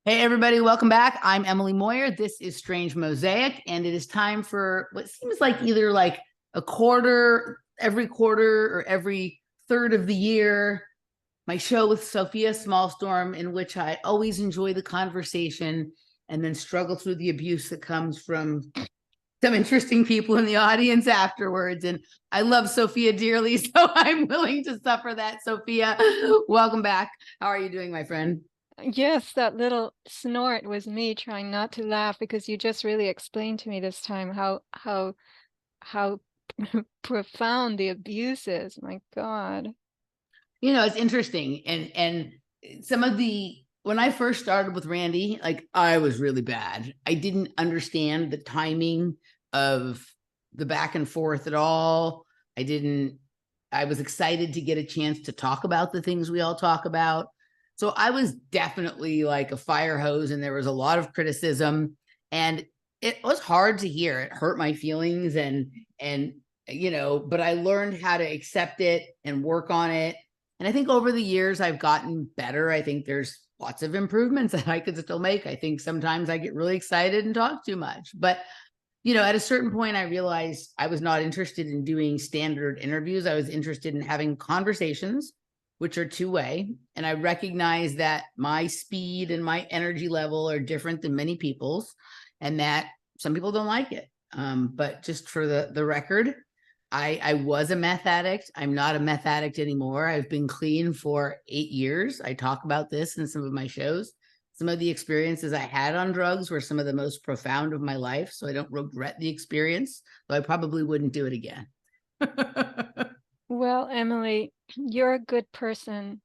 Hey, everybody, welcome back. I'm Emily Moyer. This is Strange Mosaic, and it is time for what seems like either like a quarter, every quarter, or every third of the year, my show with Sofia Smallstorm, in which I always enjoy the conversation and then struggle through the abuse that comes from some interesting people in the audience afterwards. And I love Sofia dearly, so I'm willing to suffer that. Sofia, welcome back. How are you doing, my friend? Yes, that little snort was me trying not to laugh because you just really explained to me this time how profound the abuse is. My God. It's interesting. And some of the when I first started with Randy, like I was really bad. I didn't understand the timing of the back and forth at all. I was excited to get a chance to talk about the things we all talk about. So I was definitely like a fire hose, and there was a lot of criticism, and it was hard to hear. It hurt my feelings, and but I learned how to accept it and work on it. And I think over the years I've gotten better. I think there's lots of improvements that I could still make. I think sometimes I get really excited and talk too much, but at a certain point, I realized I was not interested in doing standard interviews. I was interested in having conversations, which are two-way. And I recognize that my speed and my energy level are different than many people's, and that some people don't like it. But just for the record, I was a meth addict. I'm not a meth addict anymore. I've been clean for 8 years. I talk about this in some of my shows. Some of the experiences I had on drugs were some of the most profound of my life. So I don't regret the experience, though I probably wouldn't do it again. Well, Emily, you're a good person,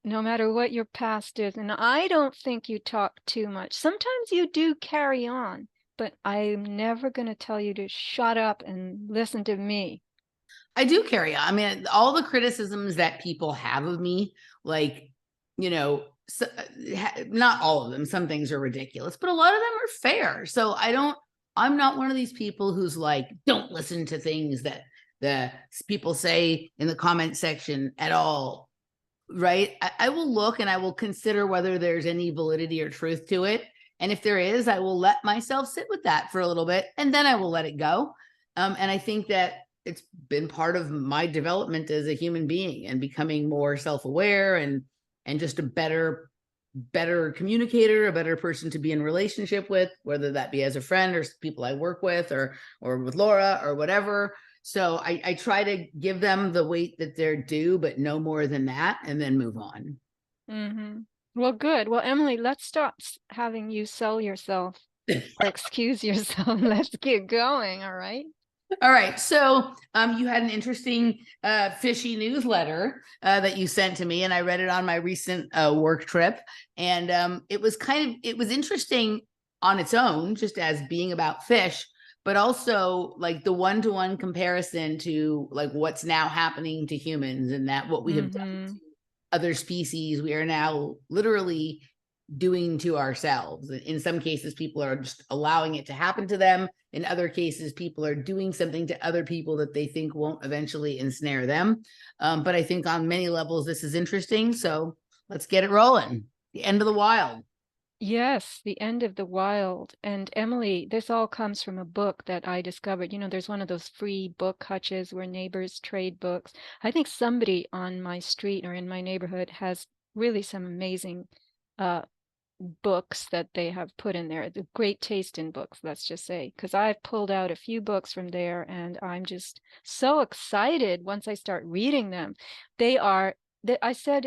no matter what your past is. And I don't think you talk too much. Sometimes you do carry on, but I'm never going to tell you to shut up and listen to me. I do carry on. I mean, all the criticisms that people have of me, like, not all of them. Some things are ridiculous, but a lot of them are fair. So I'm not one of these people who's like, don't listen to things that the people say in the comment section at all. Right. I will look and I will consider whether there's any validity or truth to it. And if there is, I will let myself sit with that for a little bit, and then I will let it go. And I think that it's been part of my development as a human being and becoming more self-aware and just a better communicator, a better person to be in relationship with, whether that be as a friend or people I work with or with Laura or whatever. So I try to give them the weight that they're due, but no more than that, and then move on. Mm-hmm. Well, good. Well, Emily, let's stop having you sell yourself or excuse yourself. Let's get going, all right? All right. So you had an interesting fishy newsletter that you sent to me, and I read it on my recent work trip. And it was interesting on its own, just as being about fish, but also like the one-to-one comparison to like what's now happening to humans, and that what we have done Mm-hmm. to other species, we are now literally doing to ourselves. In some cases, people are just allowing it to happen to them. In other cases, people are doing something to other people that they think won't eventually ensnare them. But I think on many levels, this is interesting. So let's get it rolling. The end of the wild. Yes, The End of the Wild. And Emily, this all comes from a book that I discovered. There's one of those free book hutches where neighbors trade books. I think somebody on my street or in my neighborhood has really some amazing uh, books that they have put in there. The great taste in books, let's just say, because I've pulled out a few books from there and I'm just so excited once I start reading them. They are, I said,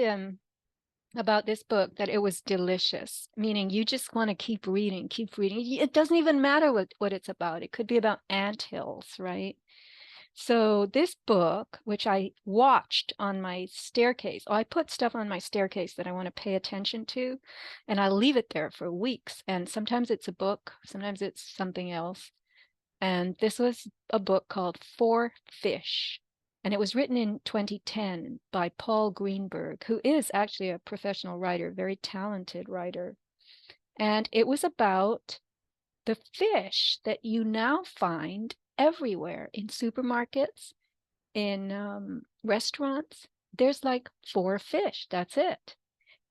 about this book that it was delicious, meaning you just want to keep reading, keep reading. It doesn't even matter what it's about. It could be about anthills, right? So this book, which I watched on my staircase, I put stuff on my staircase that I want to pay attention to, and I leave it there for weeks. And sometimes it's a book, sometimes it's something else. And this was a book called For Fish. And it was written in 2010 by Paul Greenberg, who is actually a professional writer, very talented writer. And it was about the fish that you now find everywhere in supermarkets, in restaurants. There's like 4 fish. That's it.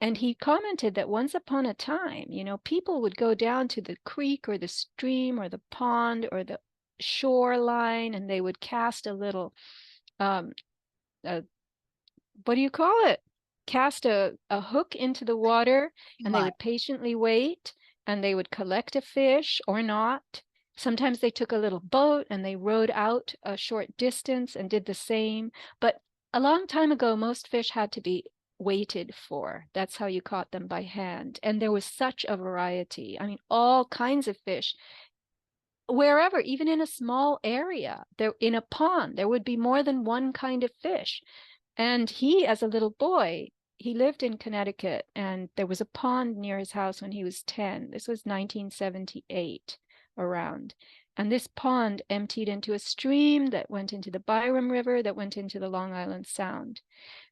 And he commented that once upon a time, people would go down to the creek or the stream or the pond or the shoreline, and they would cast a little, um, what do you call it? Cast a hook into the water, and they would patiently wait, and they would collect a fish or not. Sometimes they took a little boat and they rowed out a short distance and did the same. But a long time ago, most fish had to be waited for. That's how you caught them, by hand. And there was such a variety. I mean, all kinds of fish. Wherever, even in a small area, there in a pond, there would be more than one kind of fish. And he, as a little boy, he lived in Connecticut, and there was a pond near his house when he was 10. This was 1978 around. And this pond emptied into a stream that went into the Byram River, that went into the Long Island Sound.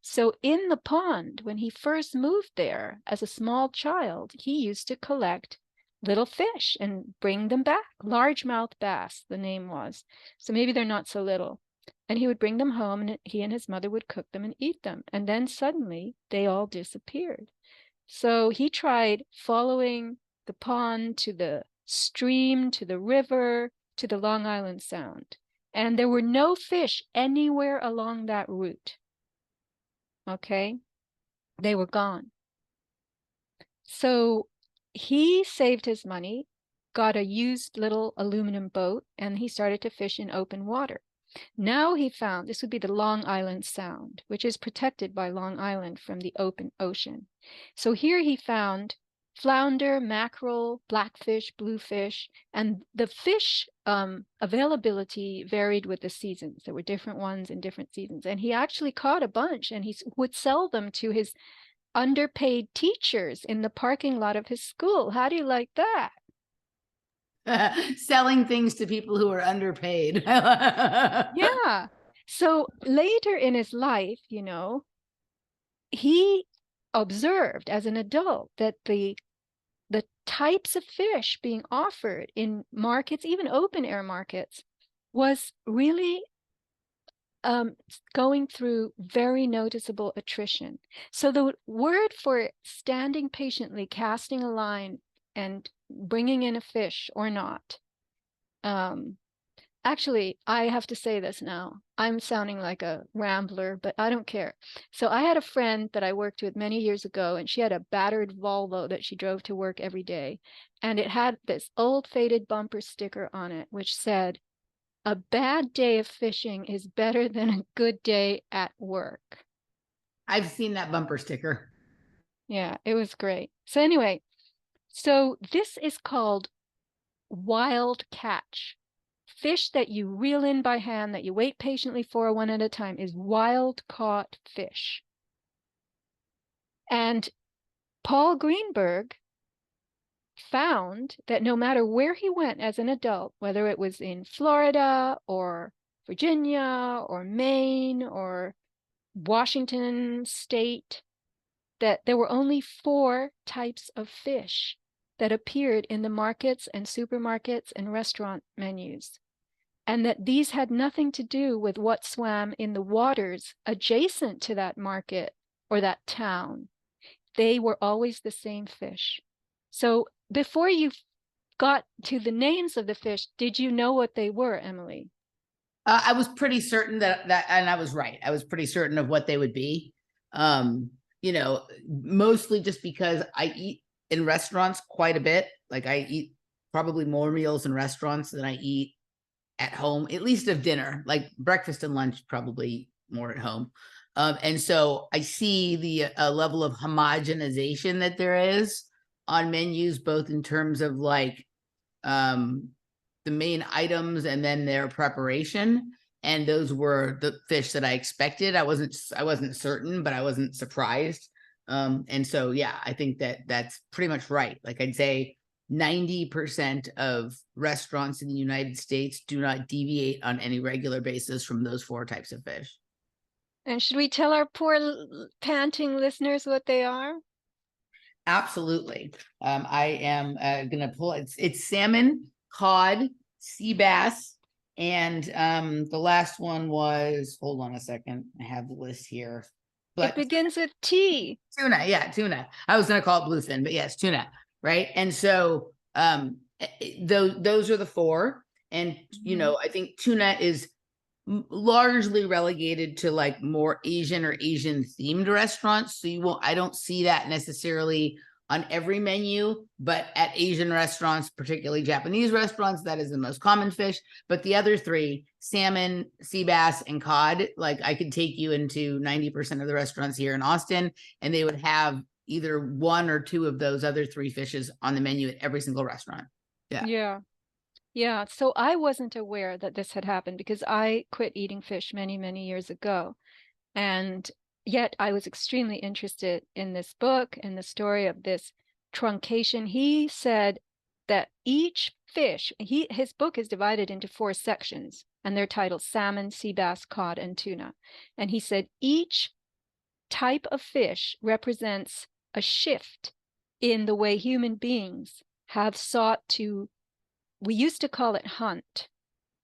So in the pond, when he first moved there as a small child, he used to collect little fish and bring them back. Largemouth bass, the name was. So maybe they're not so little. And he would bring them home, and he and his mother would cook them and eat them. And then suddenly they all disappeared. So he tried following the pond to the stream, to the river, to the Long Island Sound. And there were no fish anywhere along that route. Okay? They were gone. So he saved his money, got a used little aluminum boat, and he started to fish in open water. Now he found, this would be the Long Island Sound, which is protected by Long Island from the open ocean. So here he found flounder, mackerel, blackfish, bluefish, and the fish availability varied with the seasons. There were different ones in different seasons. And he actually caught a bunch, and he would sell them to his underpaid teachers in the parking lot of his school. How do you like that? Selling things to people who are underpaid. Yeah. So later in his life, he observed as an adult that the types of fish being offered in markets, even open air markets, was really going through very noticeable attrition. So the word for standing patiently, casting a line, and bringing in a fish or not. Actually, I have to say this now. I'm sounding like a rambler, but I don't care. So I had a friend that I worked with many years ago, and she had a battered Volvo that she drove to work every day. And it had this old faded bumper sticker on it, which said, "A bad day of fishing is better than a good day at work." I've seen that bumper sticker. Yeah, it was great. So anyway, so this is called wild catch. Fish that you reel in by hand, that you wait patiently for one at a time, is wild caught fish. And Paul Greenberg found that no matter where he went as an adult, whether it was in Florida or Virginia or Maine or Washington State, that there were only 4 types of fish that appeared in the markets and supermarkets and restaurant menus, and that these had nothing to do with what swam in the waters adjacent to that market or that town. They were always the same fish. So before you got to the names of the fish, did you know what they were, Emily? I was pretty certain that, and I was right. I was pretty certain of what they would be. Mostly just because I eat in restaurants quite a bit. Like I eat probably more meals in restaurants than I eat at home, at least of dinner, like breakfast and lunch, probably more at home. And so I see the level of homogenization that there is on menus, both in terms of like the main items and then their preparation. And those were the fish that I expected. I wasn't certain, but I wasn't surprised. And so, yeah, I think that's pretty much right. Like I'd say 90% of restaurants in the United States do not deviate on any regular basis from those 4 types of fish. And should we tell our poor panting listeners what they are? Absolutely. I am going to pull it's salmon, cod, sea bass, and the last one was, hold on a second, I have the list here. It but begins with T. tuna, yeah, tuna. I was gonna call it bluefin, but yes, tuna, right? And so those are the four. And you Mhm. know, I think tuna is largely relegated to like more Asian or Asian themed restaurants. So you won't, I don't see that necessarily on every menu, but at Asian restaurants, particularly Japanese restaurants, that is the most common fish. But the other three, salmon, sea bass, and cod, like I could take you into 90% of the restaurants here in Austin, and they would have either one or two of those other three fishes on the menu at every single restaurant. Yeah. Yeah. Yeah. So I wasn't aware that this had happened because I quit eating fish many, many years ago. And yet I was extremely interested in this book and the story of this truncation. He said that each fish, his book is divided into 4 sections, and they're titled salmon, sea bass, cod, and tuna. And he said each type of fish represents a shift in the way human beings have sought to, we used to call it hunt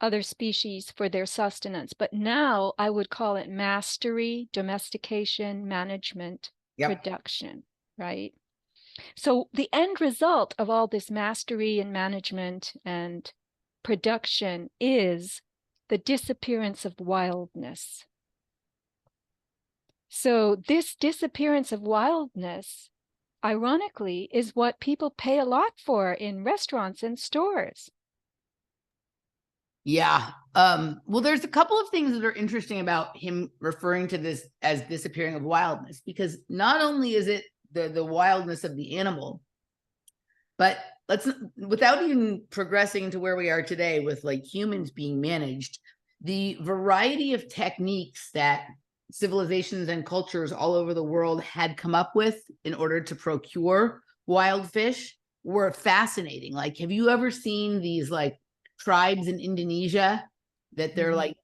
other species for their sustenance, but now I would call it mastery, domestication, management, Yep. production, right? So the end result of all this mastery and management and production is the disappearance of wildness. So this disappearance of wildness, ironically, is what people pay a lot for in restaurants and stores. Yeah. Well, there's a couple of things that are interesting about him referring to this as disappearing of wildness, because not only is it the wildness of the animal, but let's, without even progressing to where we are today with like humans being managed, the variety of techniques that civilizations and cultures all over the world had come up with in order to procure wild fish were fascinating. Like, have you ever seen these like tribes in Indonesia that they're like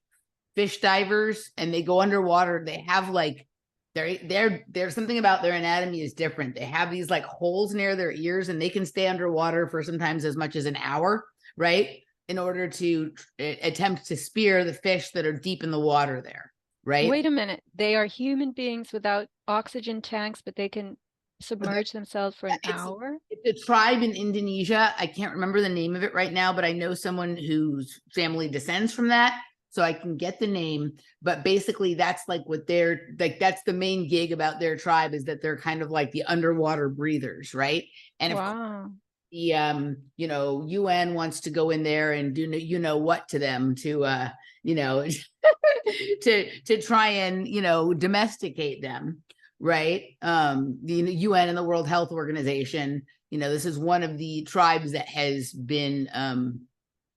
fish divers and they go underwater? They have like there's something about their anatomy is different. They have these like holes near their ears and they can stay underwater for sometimes as much as an hour, right? In order to attempt to spear the fish that are deep in the water there, right? Wait a minute. They are human beings without oxygen tanks, but they can submerge themselves for an hour? It's a tribe in Indonesia. I can't remember the name of it right now, but I know someone whose family descends from that. So I can get the name. But basically, that's like what they're like, that's the main gig about their tribe, is that they're kind of like the underwater breathers, right? And if Wow. the you know, UN wants to go in there and do you know what to them to you know to try and, you know, domesticate them, right? The UN and the World Health Organization, you know, this is one of the tribes that has been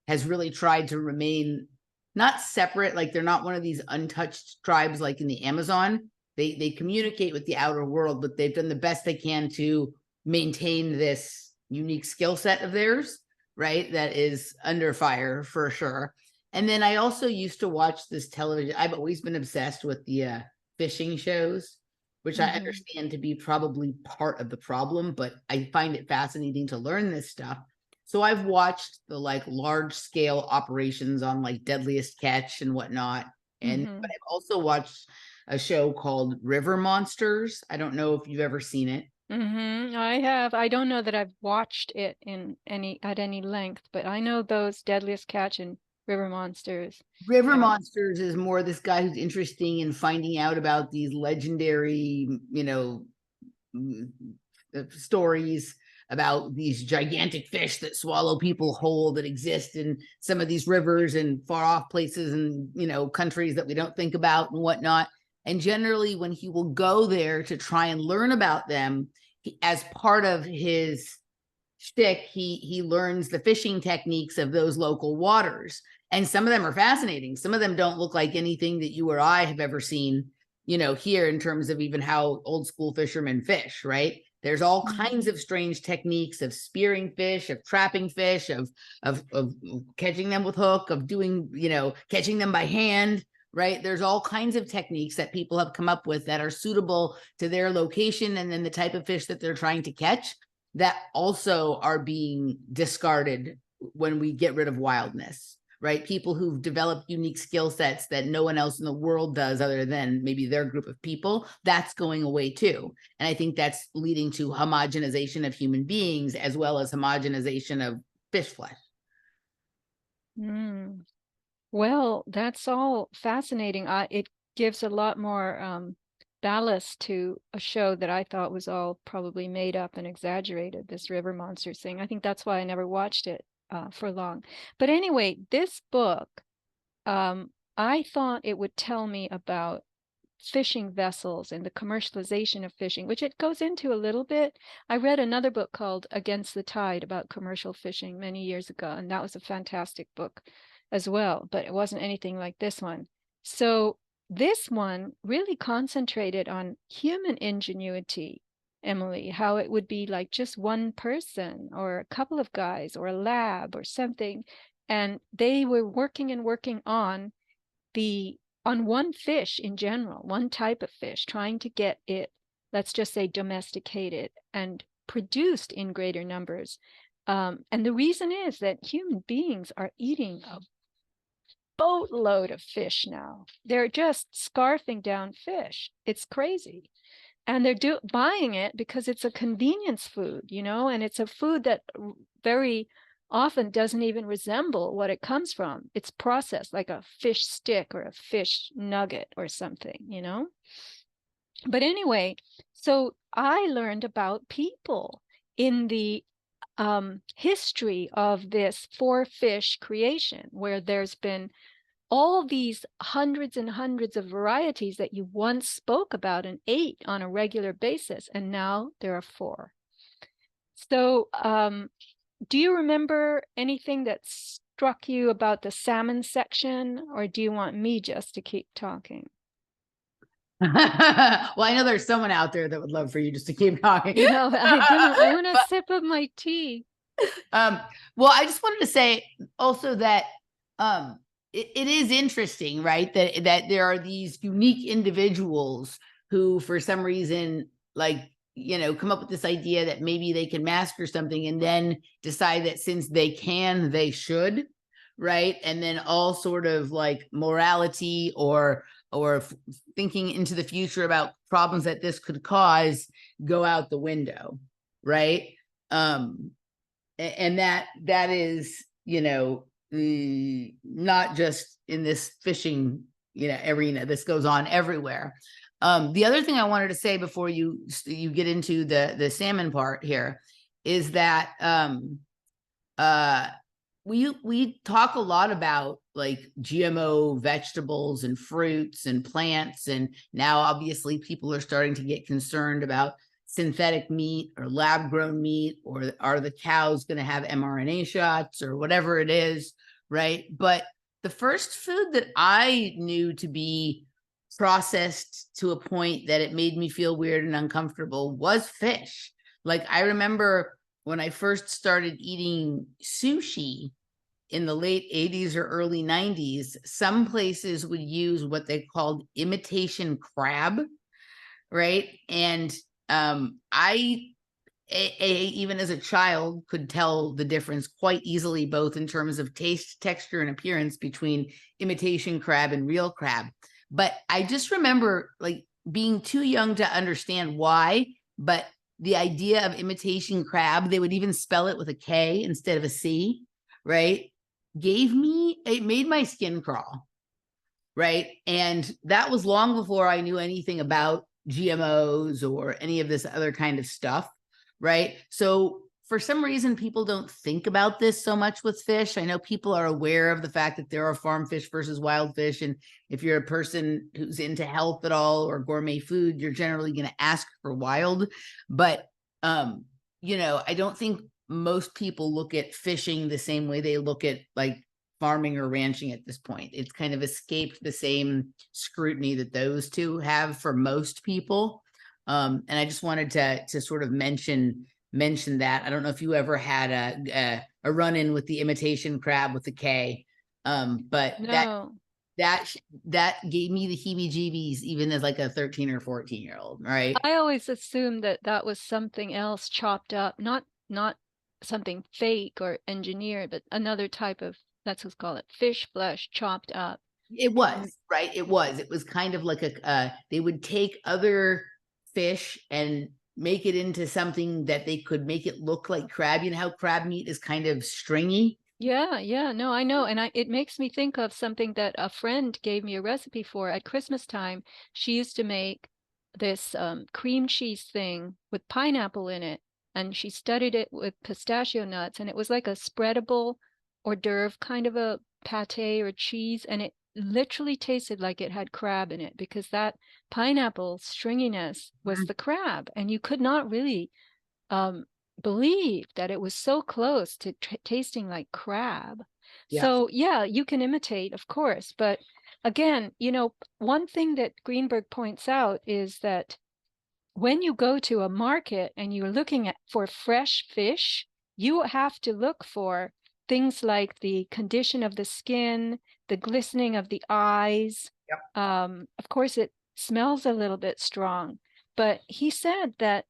has really tried to remain not separate, like they're not one of these untouched tribes like in the Amazon. They communicate with the outer world, but they've done the best they can to maintain this unique skill set of theirs, right? That is under fire for sure. And then I also used to watch this television. I've always been obsessed with the fishing shows, which I understand to be probably part of the problem, but I find it fascinating to learn this stuff. So I've watched the like large scale operations on like Deadliest Catch and whatnot. And but I've also watched a show called River Monsters. I don't know if you've ever seen it. I have. I don't know that I've watched it in at any length, but I know those Deadliest Catch and River Monsters. River And Monsters is more this guy who's interesting in finding out about these legendary, you know, stories about these gigantic fish that swallow people whole that exist in some of these rivers and far off places and, you know, countries that we don't think about and whatnot. And generally, when he will go there to try and learn about them, as part of his shtick, he learns the fishing techniques of those local waters. And some of them are fascinating. Some of them don't look like anything that you or I have ever seen, you know, here in terms of even how old school fishermen fish, right? There's all kinds of strange techniques of spearing fish, of trapping fish, of catching them with hook, of doing, you know, catching them by hand, right? There's all kinds of techniques that people have come up with that are suitable to their location and then the type of fish that they're trying to catch, that also are being discarded when we get rid of wildness, right? People who've developed unique skill sets that no one else in the world does other than maybe their group of people, that's going away too. And I think that's leading to homogenization of human beings as well as homogenization of fish flesh. Mm. Well, that's all fascinating. It gives a lot more ballast to a show that I thought was all probably made up and exaggerated, this river monsters thing. I think that's why I never watched it for long. But anyway, this book, I thought it would tell me about fishing vessels and the commercialization of fishing, which it goes into a little bit. I read another book called Against the Tide about commercial fishing many years ago, and that was a fantastic book as well, but it wasn't anything like this one. So this one really concentrated on human ingenuity, Emily, how it would be like just one person or a couple of guys or a lab or something, and they were working and working on one fish in general, one type of fish, trying to get it, let's just say, domesticated and produced in greater numbers. And the reason is that human beings are eating a boatload of fish now. They're just scarfing down fish. It's crazy. And they're buying it because it's a convenience food, you know, and it's a food that very often doesn't even resemble what it comes from. It's processed like a fish stick or a fish nugget or something, you know. But anyway, so I learned about people in the history of this for fish creation, where there's been all these hundreds and hundreds of varieties that you once spoke about and ate on a regular basis, and now there are 4. So do you remember anything that struck you about the salmon section, or do you want me just to keep talking? Well, I know there's someone out there that would love for you just to keep talking. No, I don't. I want a sip of my tea. Well, I just wanted to say also that it is interesting, right? That there are these unique individuals who, for some reason, like, come up with this idea that maybe they can master something and then decide that since they can, they should, right? And then all sort of like morality or thinking into the future about problems that this could cause go out the window, right? And that is, not just in this fishing, arena. This goes on everywhere. The other thing I wanted to say before you get into the salmon part here is that we talk a lot about like GMO vegetables and fruits and plants, and now obviously people are starting to get concerned about synthetic meat or lab grown meat, or are the cows going to have mRNA shots or whatever it is, right? But the first food that I knew to be processed to a point that it made me feel weird and uncomfortable was fish. Like, I remember when I first started eating sushi in the late 80s or early 90s, some places would use what they called imitation crab, right? And I even as a child could tell the difference quite easily, both in terms of taste, texture, and appearance between imitation crab and real crab. But I just remember like being too young to understand why, but the idea of imitation crab, they would even spell it with a K instead of a C, right? It made my skin crawl, right? And that was long before I knew anything about GMOs or any of this other kind of stuff, right? So for some reason, people don't think about this so much with fish. I know people are aware of the fact that there are farm fish versus wild fish. And if you're a person who's into health at all or gourmet food, you're generally going to ask for wild. But, I don't think most people look at fishing the same way they look at like farming or ranching at this point. It's kind of escaped the same scrutiny that those two have for most people. And I just wanted to sort of mention that. I don't know if you ever had a run-in with the imitation crab with the K, but No. that gave me the heebie-jeebies even as like a 13 or 14-year-old, right? I always assumed that that was something else chopped up, not something fake or engineered, but another type of let's just call it fish flesh chopped up. It And was, right? It was kind of like they would take other fish and make it into something that they could make it look like crab. You know how crab meat is kind of stringy? yeah, no, I know. And it makes me think of something that a friend gave me a recipe for at Christmas time. She used to make this cream cheese thing with pineapple in it, and she studied it with pistachio nuts, and it was like a spreadable hors d'oeuvre kind of a pate or cheese, and it literally tasted like it had crab in it because that pineapple stringiness was Mhm. the crab, and you could not really um, believed that it was so close to tasting like crab. Yeah. So, yeah, you can imitate, of course. But again, one thing that Greenberg points out is that when you go to a market and you're looking for fresh fish, you have to look for things like the condition of the skin, the glistening of the eyes. Yep. Of course, it smells a little bit strong. But he said that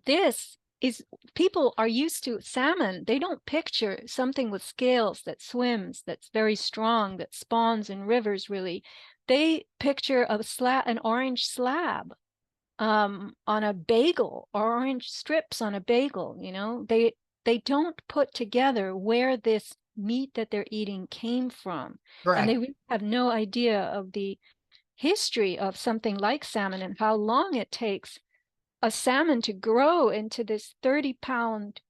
this is people are used to salmon. They don't picture something with scales that swims, that's very strong, that spawns in rivers, really. They picture an orange slab on a bagel, or orange strips on a bagel. They don't put together where this meat that they're eating came from. And they Correct. really have no idea of the history of something like salmon and how long it takes a salmon to grow into this 30-pound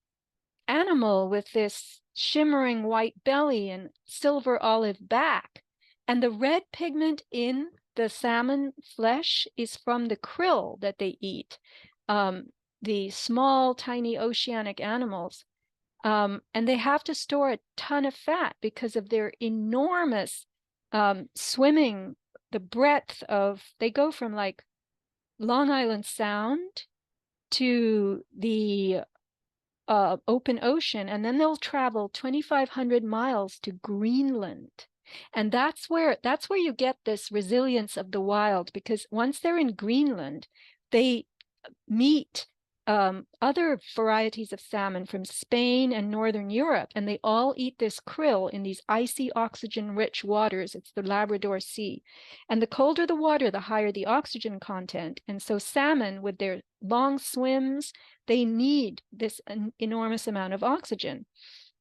animal with this shimmering white belly and silver olive back. And the red pigment in the salmon flesh is from the krill that they eat, the small, tiny oceanic animals. And they have to store a ton of fat because of their enormous swimming, the breadth of, they go from like Long Island Sound to the open ocean, and then they'll travel 2,500 miles to Greenland. And that's where you get this resilience of the wild, because once they're in Greenland, they meet other varieties of salmon from Spain and Northern Europe, and they all eat this krill in these icy, oxygen-rich waters. It's the Labrador Sea. And the colder the water, the higher the oxygen content. And so salmon, with their long swims, they need this enormous amount of oxygen.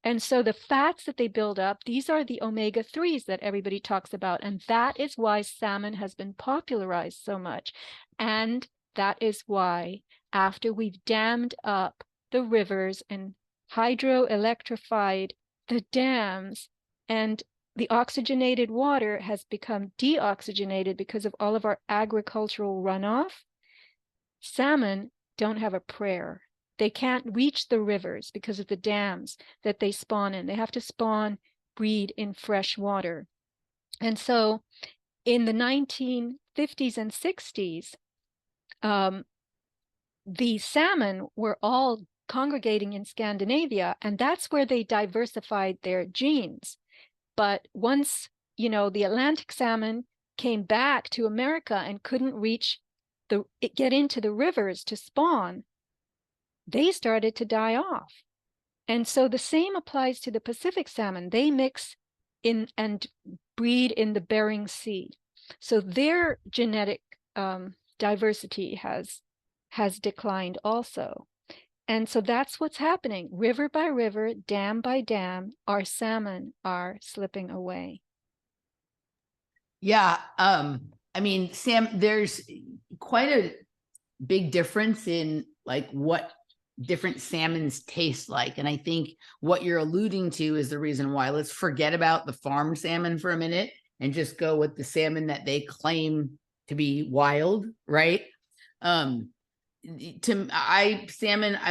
And so the fats that they build up, these are the omega-3s that everybody talks about. And that is why salmon has been popularized so much. And that is why, after we've dammed up the rivers and hydroelectrified the dams, and the oxygenated water has become deoxygenated because of all of our agricultural runoff, salmon don't have a prayer. They can't reach the rivers because of the dams that they spawn in. They have to breed in fresh water. And so in the 1950s and 60s, the salmon were all congregating in Scandinavia, and that's where they diversified their genes. But once, the Atlantic salmon came back to America and couldn't get into the rivers to spawn, they started to die off. And so the same applies to the Pacific salmon. They mix in and breed in the Bering Sea. So their genetic diversity has declined also. And so that's what's happening. River by river, dam by dam, our salmon are slipping away. Yeah. I mean, Sam, there's quite a big difference in like what different salmons taste like. And I think what you're alluding to is the reason why. Let's forget about the farm salmon for a minute and just go with the salmon that they claim to be wild, right? I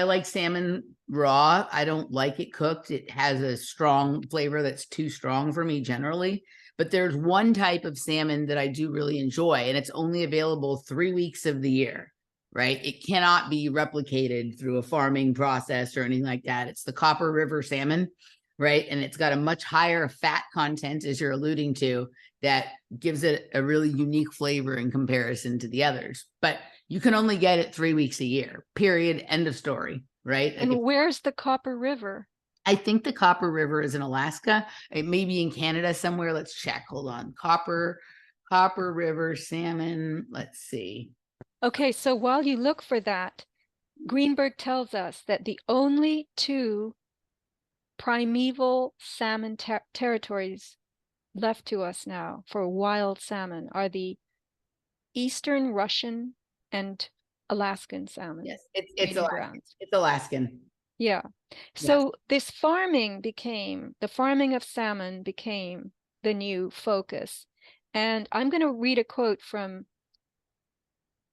like salmon raw. I don't like it cooked. It has a strong flavor that's too strong for me generally. But there's one type of salmon that I do really enjoy, and it's only available 3 weeks of the year, right? It cannot be replicated through a farming process or anything like that. It's the Copper River salmon, right? And it's got a much higher fat content, as you're alluding to, that gives it a really unique flavor in comparison to the others. But you can only get it 3 weeks a year, period, end of story, right? And where's the Copper River? I think the Copper River is in Alaska. It may be in Canada somewhere. Let's check. Hold on. Copper River salmon. Let's see. Okay, so while you look for that, Greenberg tells us that the only two primeval salmon territories left to us now for wild salmon are the Eastern Russian and Alaskan salmon. Yes, it's breeding Alaskan. grounds. It's Alaskan. Yeah. Yes. So this the farming of salmon became the new focus. And I'm going to read a quote from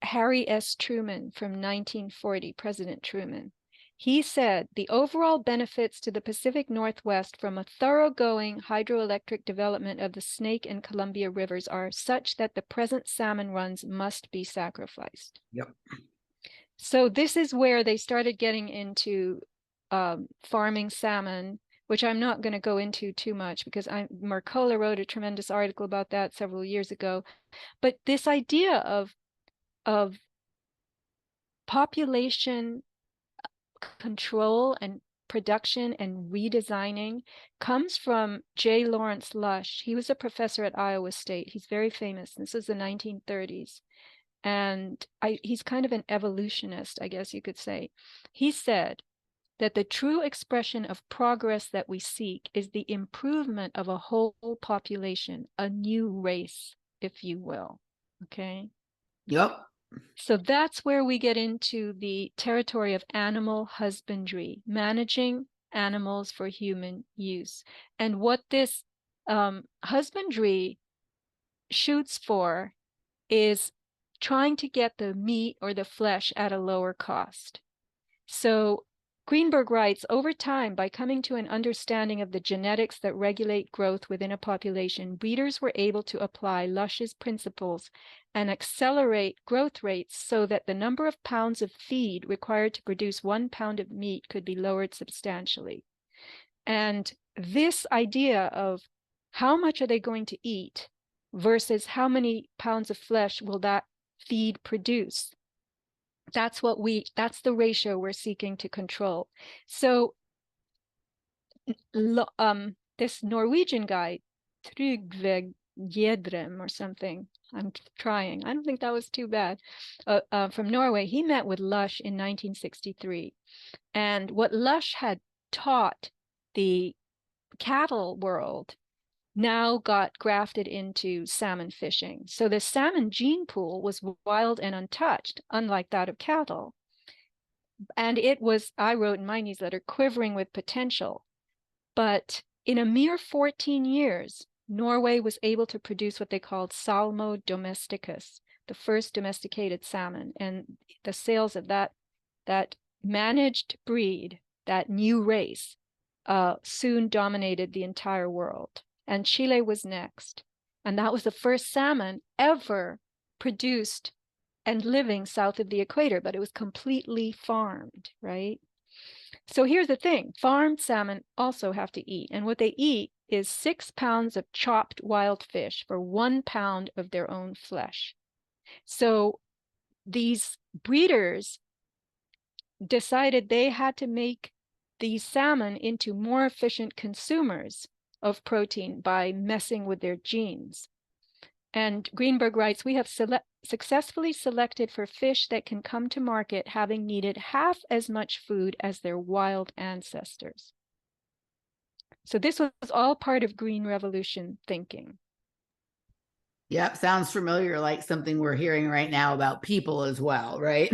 Harry S. Truman from 1940, President Truman. He said, "The overall benefits to the Pacific Northwest from a thoroughgoing hydroelectric development of the Snake and Columbia rivers are such that the present salmon runs must be sacrificed." Yep. So this is where they started getting into farming salmon, which I'm not going to go into too much because Mercola wrote a tremendous article about that several years ago. But this idea of population control and production and redesigning comes from J. Lawrence Lush. He was a professor at Iowa State. He's very famous. This is the 1930s. And he's kind of an evolutionist, I guess you could say. He said that the true expression of progress that we seek is the improvement of a whole population, a new race, if you will. Okay? Yep. So that's where we get into the territory of animal husbandry, managing animals for human use. And what this husbandry shoots for is trying to get the meat or the flesh at a lower cost. So Greenberg writes, over time, by coming to an understanding of the genetics that regulate growth within a population, breeders were able to apply Lush's principles and accelerate growth rates so that the number of pounds of feed required to produce 1 pound of meat could be lowered substantially. And this idea of how much are they going to eat versus how many pounds of flesh will that feed produce, that's the ratio we're seeking to control. So this Norwegian guy, Trygve Gjedrem or something, I'm trying, I don't think that was too bad, from Norway, he met with Lush in 1963. And what Lush had taught the cattle world now got grafted into salmon fishing. So the salmon gene pool was wild and untouched, unlike that of cattle. And it was, I wrote in my newsletter, quivering with potential. But in a mere 14 years, Norway was able to produce what they called Salmo domesticus, the first domesticated salmon. And the sales of that managed breed, that new race, soon dominated the entire world. And Chile was next. And that was the first salmon ever produced and living south of the equator, but it was completely farmed, right? So here's the thing, farmed salmon also have to eat. And what they eat is 6 pounds of chopped wild fish for 1 pound of their own flesh. So these breeders decided they had to make these salmon into more efficient consumers of protein by messing with their genes. And Greenberg writes, we have successfully selected for fish that can come to market having needed half as much food as their wild ancestors. So this was all part of Green Revolution thinking. Yep, sounds familiar, like something we're hearing right now about people as well, right?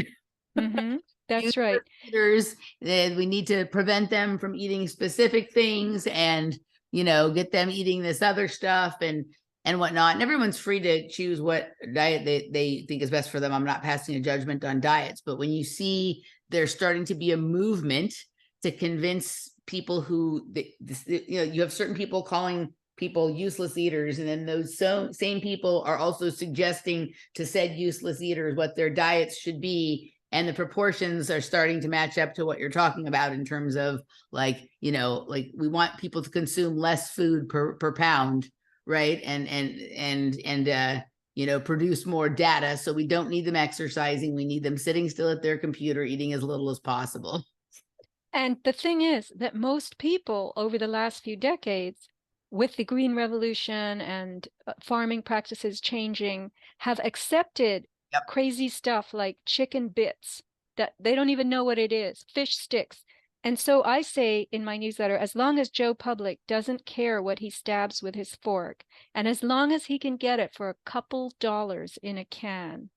Mm-hmm. That's right. Eaters, we need to prevent them from eating specific things and, you know, get them eating this other stuff and whatnot. And everyone's free to choose what diet they think is best for them. I'm not passing a judgment on diets, but when you see there's starting to be a movement to convince people who, you know, you have certain people calling people useless eaters, and then those same people are also suggesting to said useless eaters what their diets should be. And the proportions are starting to match up to what you're talking about in terms of, like, you know, like we want people to consume less food per pound, right? And you know, produce more data. So we don't need them exercising. We need them sitting still at their computer, eating as little as possible. And the thing is that most people over the last few decades, with the Green Revolution and farming practices changing, have accepted Yep. crazy stuff like chicken bits that they don't even know what it is, fish sticks. And so I say in my newsletter, as long as Joe Public doesn't care what he stabs with his fork, and as long as he can get it for a couple dollars in a can,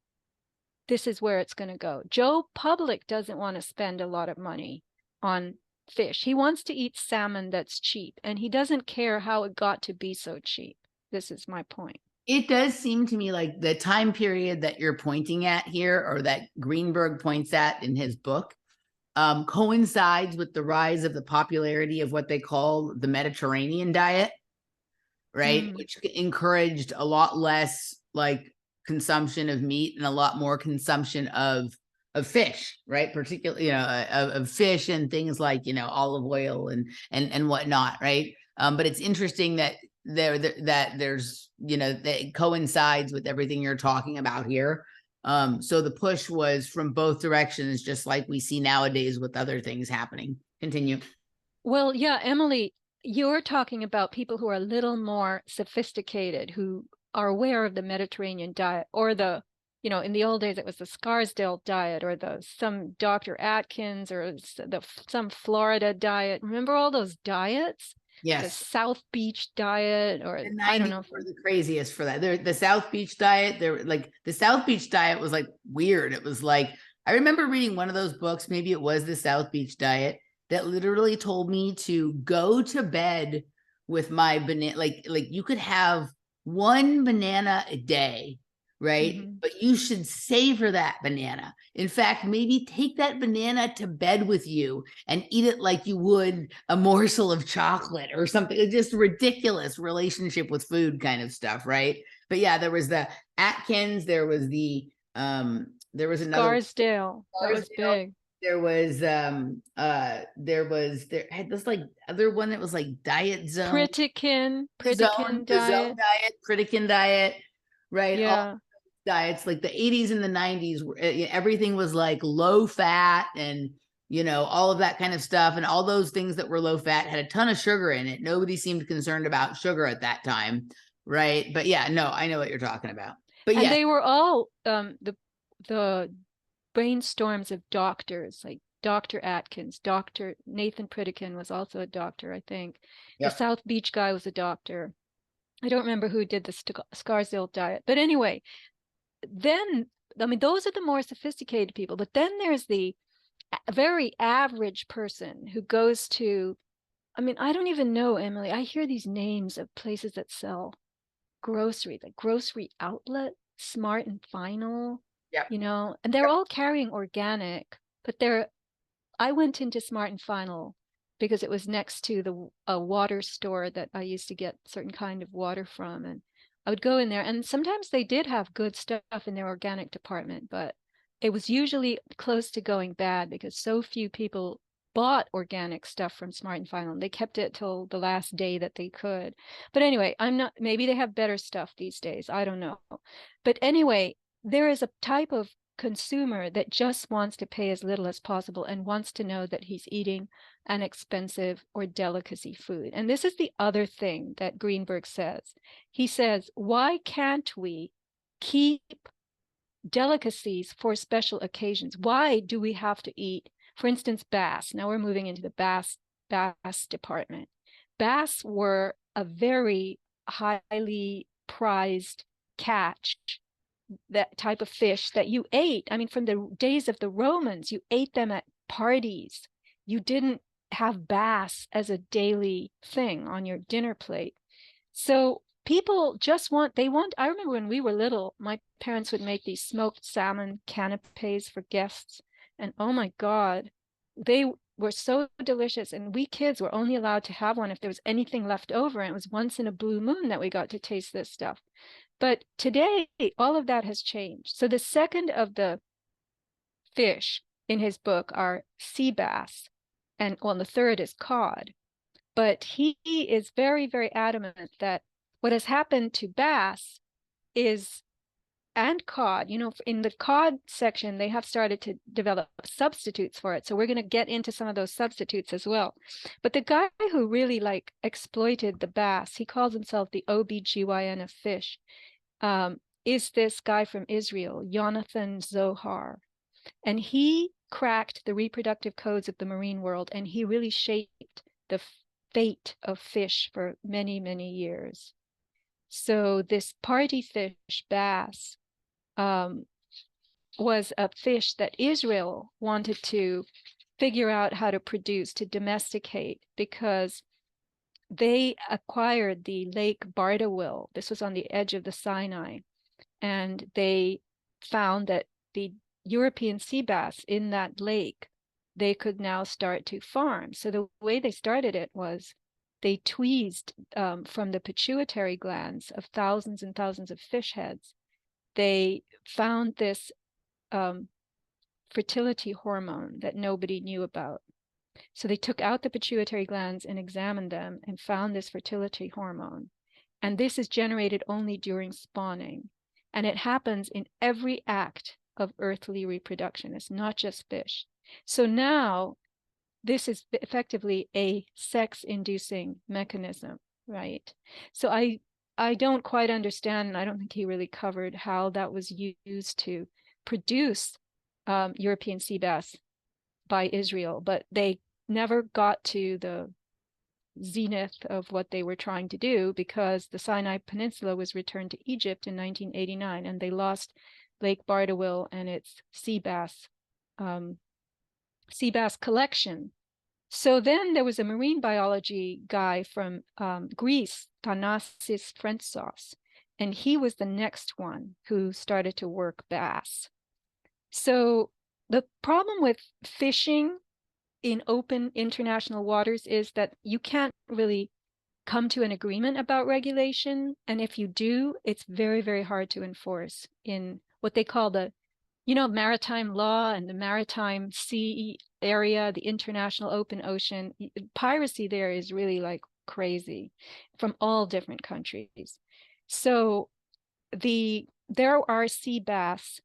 this is where it's going to go. Joe Public doesn't want to spend a lot of money on fish. He wants to eat salmon that's cheap, and he doesn't care how it got to be so cheap. This is my point. It does seem to me like the time period that you're pointing at here, or that Greenberg points at in his book, coincides with the rise of the popularity of what they call the Mediterranean diet, right? Which encouraged a lot less like consumption of meat and a lot more consumption of fish, right? Particularly, of fish and things like, olive oil and whatnot, right? But it's interesting that there's, that it coincides with everything you're talking about here. So the push was from both directions, just like we see nowadays with other things happening. Continue. Well, yeah, Emily, you're talking about people who are a little more sophisticated, who are aware of the Mediterranean diet, or in the old days it was the Scarsdale diet, or some Dr. Atkins, or some Florida diet. Remember all those diets? The Yes. South Beach diet, or The I don't 90s know. were the craziest for that. The South Beach diet, the South Beach diet was like weird. It was like, I remember reading one of those books, maybe it was the South Beach diet, that literally told me to go to bed with my banana. Like you could have one banana a day, right? Mm-hmm. But you should savor that banana. In fact, maybe take that banana to bed with you and eat it like you would a morsel of chocolate or something. It's just ridiculous relationship with food kind of stuff, right? But yeah, there was the Atkins, there was there was another Scarsdale. That was Scarsdale. big. There had this like other one that was like Diet Zone, Pritikin the Zone diet. diet, Pritikin diet, right? All Yeah. diets like the 80s and the 90s, everything was like low fat and all of that kind of stuff, and all those things that were low fat had a ton of sugar in it. Nobody seemed concerned about sugar at that time, right? But yeah, no, I know what you're talking about. But And yeah, they were all the brainstorms of doctors, like Dr. Atkins. Dr. Nathan Pritikin was also a doctor, I think. The yep. South Beach guy was a doctor. I don't remember who did the Scarsdale diet. But anyway, then, I mean, those are the more sophisticated people. But then there's the very average person who goes to, I mean, I don't even know, Emily. I hear these names of places that sell grocery, like grocery outlet, Smart and Final, Yep. and they're all carrying organic, but I went into Smart and Final because it was next to a water store that I used to get certain kind of water from. And I would go in there, and sometimes they did have good stuff in their organic department, but it was usually close to going bad because so few people bought organic stuff from Smart and Final. They kept it till the last day that they could. But anyway, maybe they have better stuff these days. I don't know. But anyway, there is a type of consumer that just wants to pay as little as possible and wants to know that he's eating an expensive or delicacy food. And this is the other thing that Greenberg says. He says, why can't we keep delicacies for special occasions? Why do we have to eat, for instance, bass? Now we're moving into the bass department. Bass were a very highly prized catch, that type of fish that you ate. I mean, from the days of the Romans, you ate them at parties. You didn't have bass as a daily thing on your dinner plate. So people just I remember when we were little, my parents would make these smoked salmon canapes for guests. And oh my God, they were so delicious. And we kids were only allowed to have one if there was anything left over. And it was once in a blue moon that we got to taste this stuff. But today, all of that has changed. So the second of the fish in his book are sea bass, and the third is cod. But he is very, very adamant that what has happened to bass is and cod. You know, in the cod section, they have started to develop substitutes for it. So we're going to get into some of those substitutes as well. But the guy who really like exploited the bass, he calls himself the OBGYN of fish, is this guy from Israel, Jonathan Zohar. And he cracked the reproductive codes of the marine world, and he really shaped the fate of fish for many, many years. So this party fish, bass, was a fish that Israel wanted to figure out how to produce, to domesticate, because they acquired the Lake Bardawil. This was on the edge of the Sinai. And they found that the European sea bass in that lake, they could now start to farm. So the way they started it was they tweezed from the pituitary glands of thousands and thousands of fish heads. They found this fertility hormone that nobody knew about. So they took out the pituitary glands and examined them and found this fertility hormone. And this is generated only during spawning. And it happens in every act of earthly reproduction. It's not just fish. So now this is effectively a sex-inducing mechanism, right? So I don't quite understand, and I don't think he really covered how that was used to produce European sea bass by Israel, but they never got to the zenith of what they were trying to do, because the Sinai Peninsula was returned to Egypt in 1989, and they lost Lake Bardawil and its sea bass collection. So then there was a marine biology guy from Greece, Thanasis Frentsos, and he was the next one who started to work bass. So the problem with fishing in open international waters is that you can't really come to an agreement about regulation. And if you do, it's very, very hard to enforce in what they call the, maritime law and the maritime sea area, the international open ocean. Piracy there is really like crazy from all different countries. So there are sea bass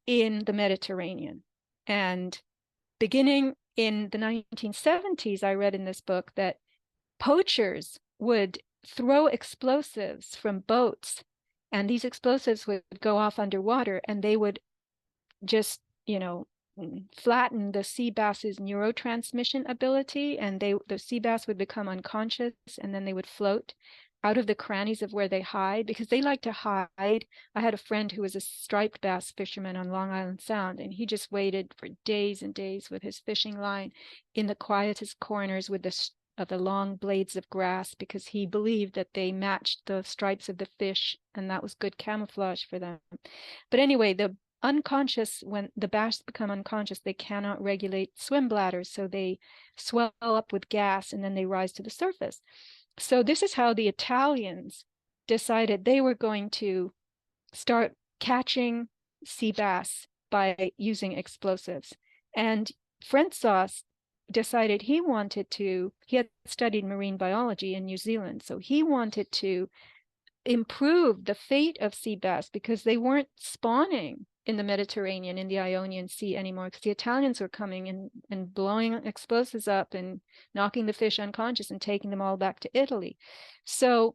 in the Mediterranean. And beginning in the 1970s, I read in this book that poachers would throw explosives from boats, and these explosives would go off underwater, and they would just, flatten the sea bass's neurotransmission ability, and the sea bass would become unconscious, and then they would float out of the crannies of where they hide, because they like to hide. I had a friend who was a striped bass fisherman on Long Island Sound, and he just waited for days and days with his fishing line in the quietest corners with the long blades of grass, because he believed that they matched the stripes of the fish, and that was good camouflage for them. But anyway, when the bass become unconscious, they cannot regulate swim bladders, so they swell up with gas and then they rise to the surface. So this is how the Italians decided they were going to start catching sea bass by using explosives. And Frentsos decided he had studied marine biology in New Zealand, so he wanted to improve the fate of sea bass, because they weren't spawning in the Mediterranean, in the Ionian Sea anymore, because the Italians were coming and blowing explosives up and knocking the fish unconscious and taking them all back to Italy. So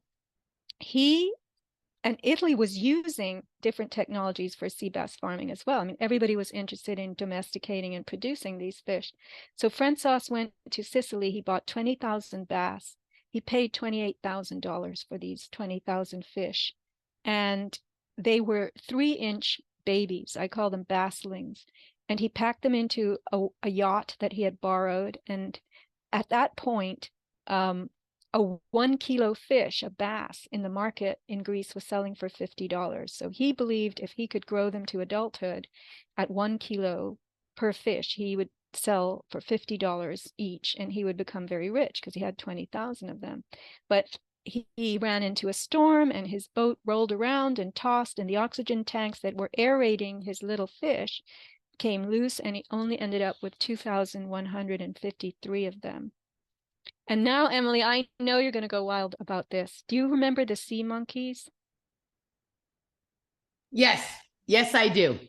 Italy was using different technologies for sea bass farming as well. I mean, everybody was interested in domesticating and producing these fish. So Frentsos went to Sicily. He bought 20,000 bass. He paid $28,000 for these 20,000 fish. And they were 3-inch babies. I call them basslings. And he packed them into a yacht that he had borrowed. And at that point, a 1 kilo fish, a bass, in the market in Greece was selling for $50. So he believed if he could grow them to adulthood at 1 kilo per fish, he would sell for $50 each, and he would become very rich because he had 20,000 of them. But he ran into a storm, and his boat rolled around and tossed, and the oxygen tanks that were aerating his little fish came loose, and he only ended up with 2,153 of them. And now, Emily, I know you're going to go wild about this. Do you remember the sea monkeys? Yes. Yes, I do.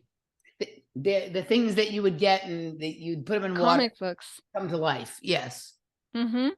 The things that you would get and that you'd put them in water Comic books. come to life. Yes. Mm-hmm.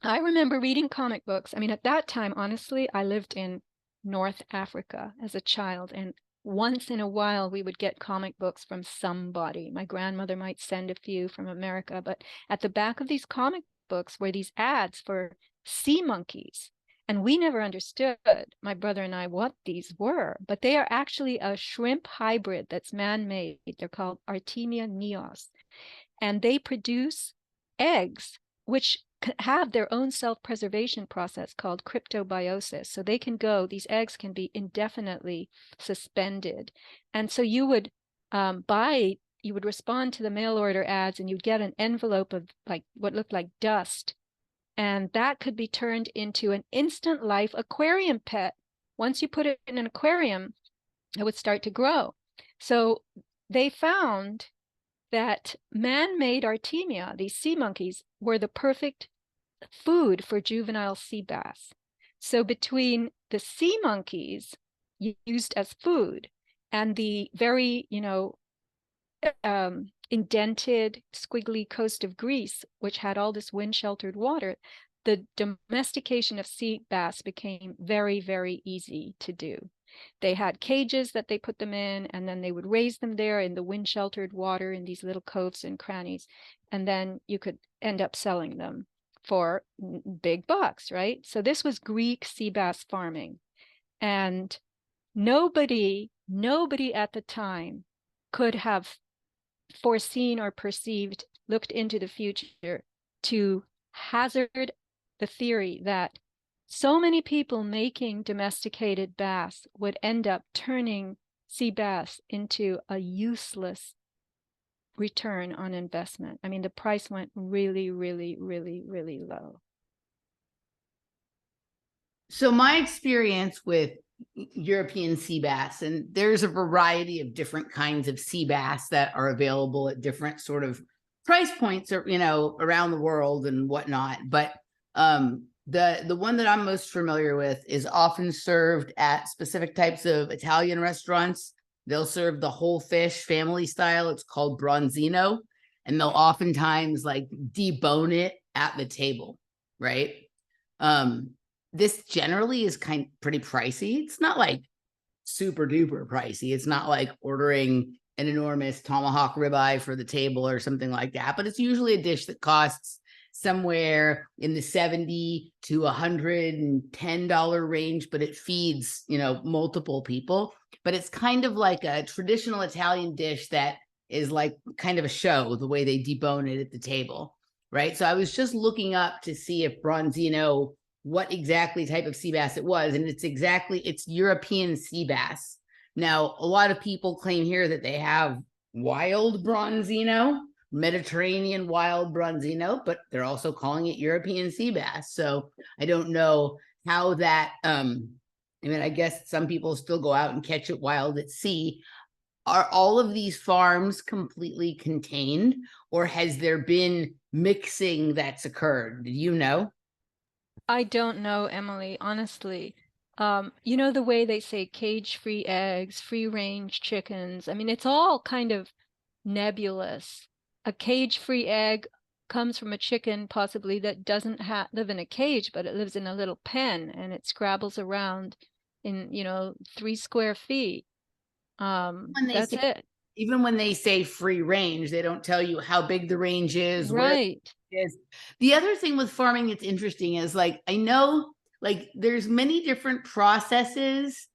I remember reading comic books. I mean, at that time, honestly, I lived in North Africa as a child, and once in a while we would get comic books from somebody. My grandmother might send a few from America, but at the back of these comic books were these ads for sea monkeys. And we never understood, my brother and I, what these were, but they are actually a shrimp hybrid that's man-made. They're called Artemia neos, and they produce eggs which have their own self-preservation process called cryptobiosis. So they can go, these eggs can be indefinitely suspended. And so you would you would respond to the mail order ads and you'd get an envelope of like what looked like dust. And that could be turned into an instant life aquarium pet. Once you put it in an aquarium, it would start to grow. So they found that man-made Artemia, these sea monkeys, were the perfect food for juvenile sea bass. So between the sea monkeys used as food and the very, indented, squiggly coast of Greece, which had all this wind-sheltered water, the domestication of sea bass became very, very easy to do. They had cages that they put them in, and then they would raise them there in the wind-sheltered water in these little coves and crannies, and then you could end up selling them for big bucks, right? So this was Greek sea bass farming, and nobody at the time could have foreseen or perceived, looked into the future to hazard the theory that so many people making domesticated bass would end up turning sea bass into a useless return on investment. I mean, the price went really, really, really, really low. So my experience with European sea bass, and there's a variety of different kinds of sea bass that are available at different sort of price points, or around the world and whatnot. But the one that I'm most familiar with is often served at specific types of Italian restaurants. They'll serve the whole fish family style. It's called bronzino, and they'll oftentimes like debone it at the table, right? This generally is pretty pricey. It's not like super duper pricey. It's not like ordering an enormous tomahawk ribeye for the table or something like that, but it's usually a dish that costs somewhere in the $70 to $110 range, but it feeds, multiple people. But it's kind of like a traditional Italian dish that is like kind of a show, the way they debone it at the table, right? So I was just looking up to see if bronzino, what exactly type of sea bass it was, and it's European sea bass. Now, a lot of people claim here that they have wild bronzino, Mediterranean wild bronzino, but they're also calling it European sea bass. So I don't know how that, I guess some people still go out and catch it wild at sea. Are all of these farms completely contained, or has there been mixing that's occurred? Do you know? I don't know, Emily, honestly. The way they say cage-free eggs, free-range chickens. I mean, it's all kind of nebulous. A cage-free egg comes from a chicken possibly that doesn't live in a cage, but it lives in a little pen and it scrabbles around in, 3 square feet. That's it. Even when they say free range, they don't tell you how big the range is, where Right. it is. The other thing with farming that's interesting is like, I know like there's many different processes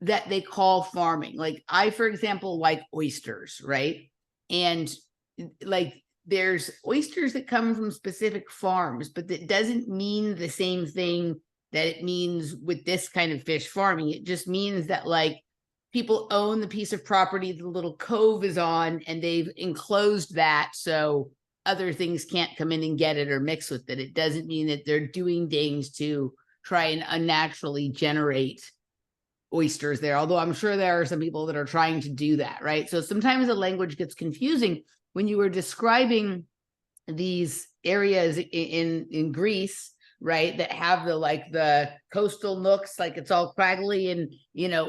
that they call farming. Like I, for example, like oysters, right? And like there's oysters that come from specific farms, but that doesn't mean the same thing that it means with this kind of fish farming. It just means that like people own the piece of property the little cove is on, and they've enclosed that so other things can't come in and get it or mix with it. It doesn't mean that they're doing things to try and unnaturally generate oysters there, although I'm sure there are some people that are trying to do that, right? So sometimes the language gets confusing. When you were describing these areas in Greece, right, that have the coastal nooks, like it's all craggly and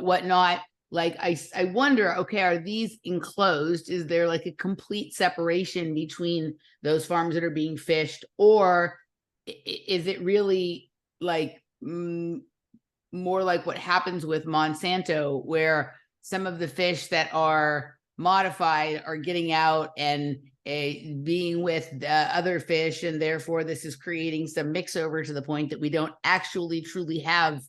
whatnot, like I wonder, okay, are these enclosed? Is there like a complete separation between those farms that are being fished, or is it really like more like what happens with Monsanto, where some of the fish that are modified are getting out and being with other fish, and therefore this is creating some mix over to the point that we don't actually truly have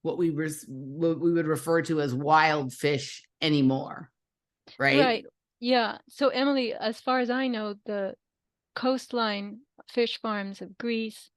what we would refer to as wild fish anymore, right? Right. Yeah. So Emily, as far as I know, the coastline fish farms of Greece,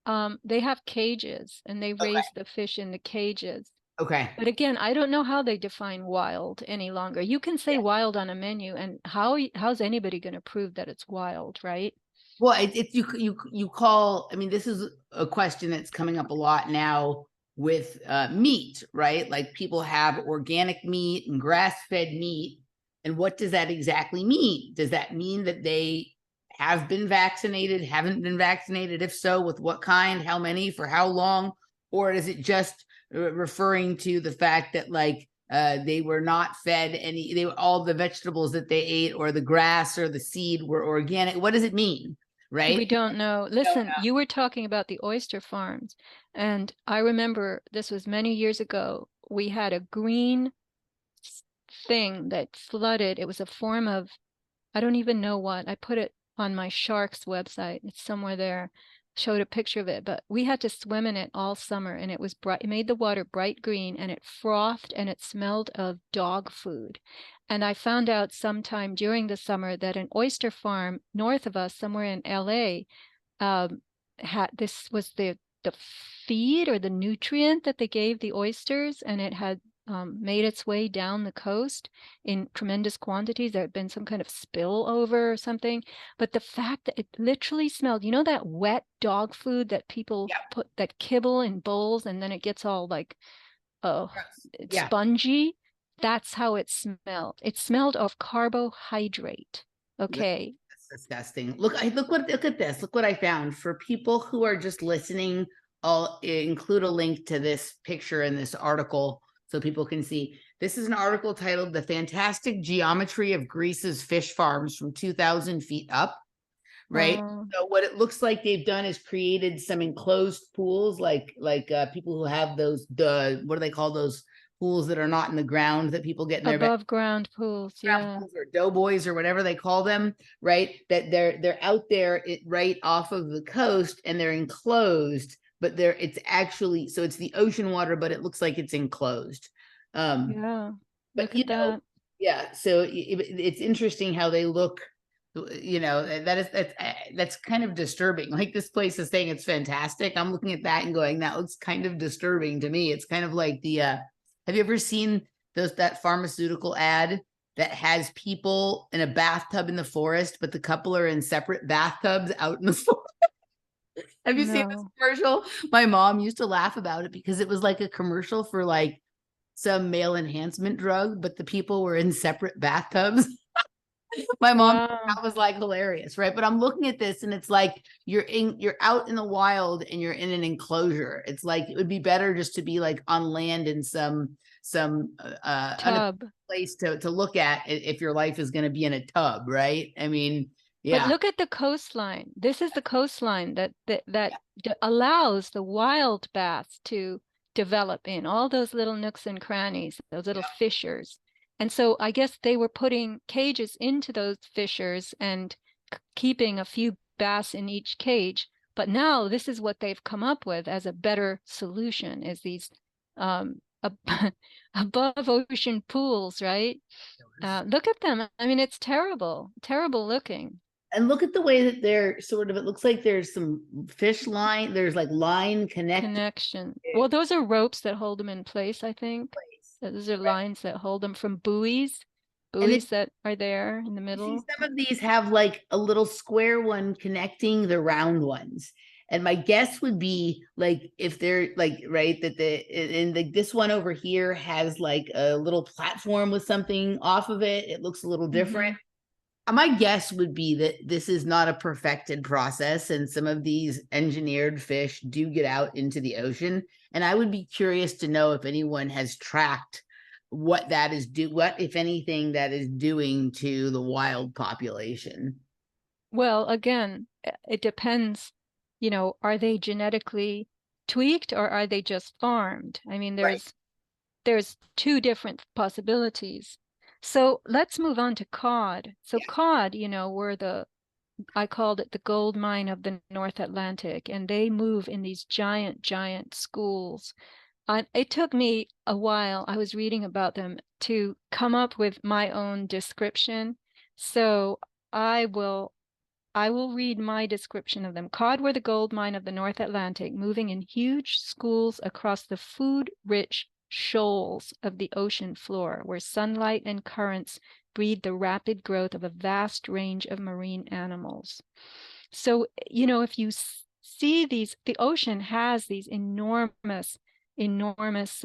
they have cages and they raise the fish in the cages. Okay. But again, I don't know how they define wild any longer. You can say wild on a menu, and how's anybody going to prove that it's wild, right? Well, you call. I mean, this is a question that's coming up a lot now with meat, right? Like people have organic meat and grass-fed meat, and what does that exactly mean? Does that mean that they have been vaccinated, haven't been vaccinated? If so, with what kind, how many, for how long? Or is it just referring to the fact that like they were not fed any, they all the vegetables that they ate or the grass or the seed were organic? What does it mean? Right? We don't know. Listen, you were talking about the oyster farms, and I remember this was many years ago. We had a green thing that flooded. It was a form of, I don't even know what. I put it on my sharks website. It's somewhere there. Showed a picture of it, but we had to swim in it all summer, and it was bright. It made the water bright green, and it frothed, and it smelled of dog food. And I found out sometime during the summer that an oyster farm north of us, somewhere in LA, had this was the feed or the nutrient that they gave the oysters, and it had made its way down the coast in tremendous quantities. There had been some kind of spillover or something. But the fact that it literally smelled, you know, that wet dog food that people put that kibble in bowls and then it gets all like it's spongy. That's how it smelled. It smelled of carbohydrate. Okay. That's disgusting. Look at this. Look what I found. For people who are just listening, I'll include a link to this picture in this article so people can see. This is an article titled "The Fantastic Geometry of Greece's Fish Farms from 2,000 Feet Up." Right. So what it looks like they've done is created some enclosed pools, like people who have those what do they call those pools that are not in the ground that people get in their above ground pools, pools or doughboys or whatever they call them, right? That they're out there right off of the coast and they're enclosed, but it's actually, so it's the ocean water, but it looks like it's enclosed. Yeah, but you know, that. Yeah, so it's interesting how they look. You know, that's kind of disturbing. Like this place is saying it's fantastic. I'm looking at that and going, that looks kind of disturbing to me. It's kind of like the have you ever seen that pharmaceutical ad that has people in a bathtub in the forest, but the couple are in separate bathtubs out in the forest? Have you seen this commercial? My mom used to laugh about it because it was like a commercial for like some male enhancement drug, but the people were in separate bathtubs. My mom, that was like hilarious, right? But I'm looking at this and it's like you're out in the wild and you're in an enclosure. It's like it would be better just to be like on land in some tub place to look at if your life is going to be in a tub, right? I mean, But look at the coastline. This is the coastline that allows the wild bass to develop in all those little nooks and crannies, those little fissures. And so I guess they were putting cages into those fissures and keeping a few bass in each cage. But now this is what they've come up with as a better solution, is these above ocean pools, right? Look at them. I mean, it's terrible, terrible looking. And look at the way that they're sort of, it looks like there's some fish line, there's like line connection. Well, those are ropes that hold them in place, I think. Those are lines that hold them from buoys that are there in the middle. Some of these have like a little square one connecting the round ones. And my guess would be like, if they're like, right, that this one over here has like a little platform with something off of it. It looks a little different. My guess would be that this is not a perfected process, and some of these engineered fish do get out into the ocean. And I would be curious to know if anyone has tracked what that is what, if anything, that is doing to the wild population. Well, again, it depends, are they genetically tweaked or are they just farmed? I mean, Right. there's two different possibilities. So let's move on to cod. So Yeah. cod, I called it the gold mine of the North Atlantic, and they move in these giant, giant schools. It took me a while, I was reading about them, to come up with my own description. So I will I will read my description of them. Cod were the gold mine of the North Atlantic, moving in huge schools across the food-rich shoals of the ocean floor, where sunlight and currents breed the rapid growth of a vast range of marine animals. So, if you see these, the ocean has these enormous, enormous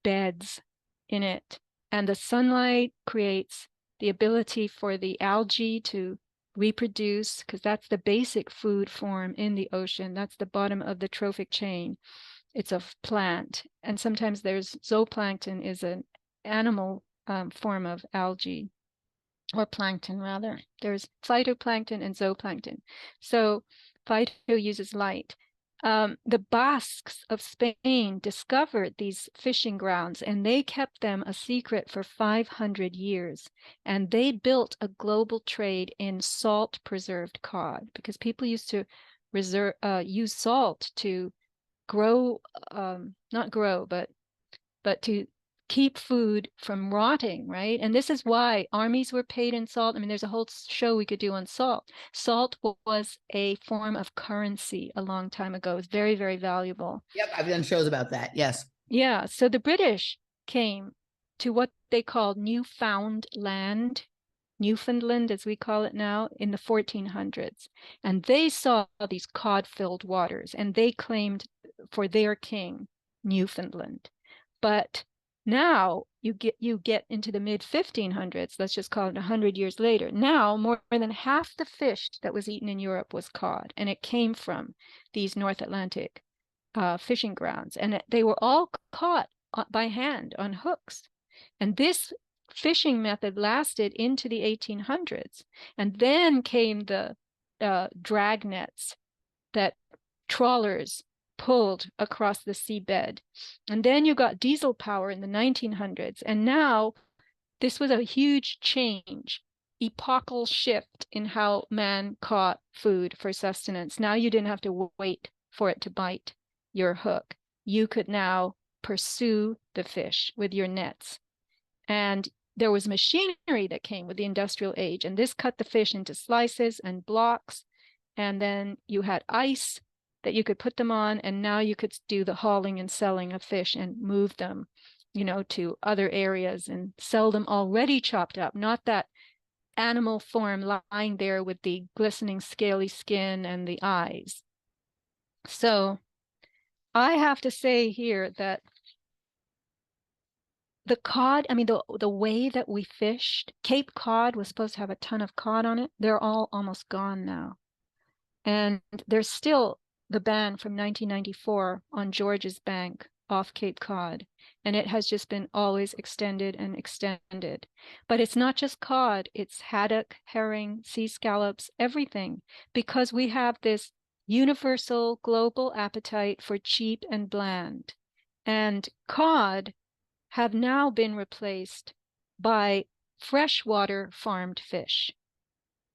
beds in it, and the sunlight creates the ability for the algae to reproduce, because that's the basic food form in the ocean. That's the bottom of the trophic chain. It's a plant, and sometimes there's zooplankton, is an animal form of algae, or plankton rather. There's phytoplankton and zooplankton. So phyto uses light. The Basques of Spain discovered these fishing grounds, and they kept them a secret for 500 years. And they built a global trade in salt preserved cod, because people used to use salt to grow, not grow, but to keep food from rotting, right? And this is why armies were paid in salt. I mean, there's a whole show we could do on salt. Salt was a form of currency a long time ago. It's very, very valuable. Yep, I've done shows about that. Yes. Yeah, so the British came to what they called Newfound Land, Newfoundland, as we call it now, in the 1400s. And they saw these cod-filled waters, and they claimed for their king, Newfoundland. But now you get into the mid 1500s, let's just call it 100 years later. Now more than half the fish that was eaten in Europe was cod, and it came from these North Atlantic fishing grounds, and they were all caught by hand on hooks. And this fishing method lasted into the 1800s, and then came the drag nets that trawlers pulled across the seabed. And then you got diesel power in the 1900s. And now this was a huge change, epochal shift in how man caught food for sustenance. Now you didn't have to wait for it to bite your hook. You could now pursue the fish with your nets. And there was machinery that came with the industrial age, and this cut the fish into slices and blocks. And then you had ice that you could put them on, and now you could do the hauling and selling of fish and move them, to other areas and sell them already chopped up, not that animal form lying there with the glistening scaly skin and the eyes. So I have to say here that the cod, I mean, the way that we fished, Cape Cod was supposed to have a ton of cod on it. They're all almost gone now. And there's still the ban from 1994 on George's Bank off Cape Cod. And it has just been always extended and extended. But it's not just cod, it's haddock, herring, sea scallops, everything, because we have this universal global appetite for cheap and bland. And cod have now been replaced by freshwater farmed fish.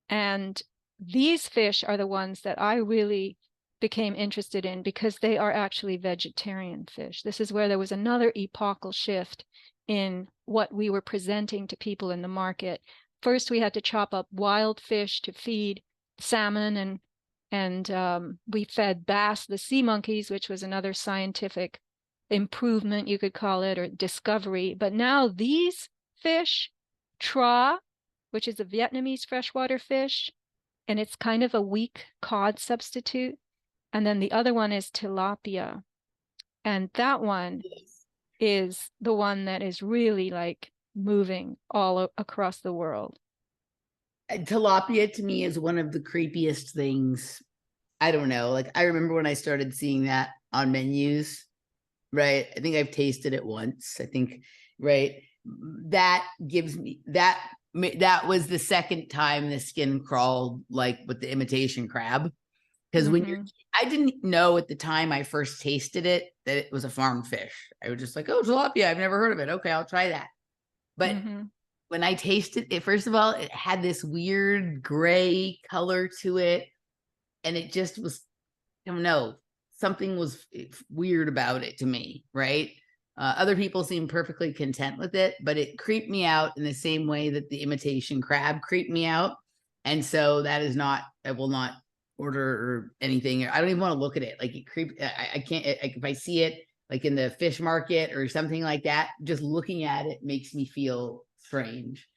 And these fish are the ones that I really became interested in, because they are actually vegetarian fish. This is where there was another epochal shift in what we were presenting to people in the market. First, we had to chop up wild fish to feed salmon, and we fed bass, the sea monkeys, which was another scientific improvement, you could call it, or discovery. But now these fish, tra, which is a Vietnamese freshwater fish, and it's kind of a weak cod substitute. And then the other one is tilapia. And that one is the one that is really like moving all across the world. Tilapia to me is one of the creepiest things. I don't know. Like, I remember when I started seeing that on menus, right? I think I've tasted it once. I think right? That gives me that was the second time the skin crawled, like with the imitation crab. Because when you're, I didn't know at the time I first tasted it that it was a farm fish. I was just like, oh, tilapia, I've never heard of it. Okay, I'll try that. But when I tasted it, first of all, it had this weird gray color to it. And it just was, I don't know, something was weird about it to me, right? Other people seem perfectly content with it, but it creeped me out in the same way that the imitation crab creeped me out. And so that is not, I will not order or anything. I don't even want to look at it. Like it creep. I can't, if I see it like in the fish market or something like that, just looking at it makes me feel strange.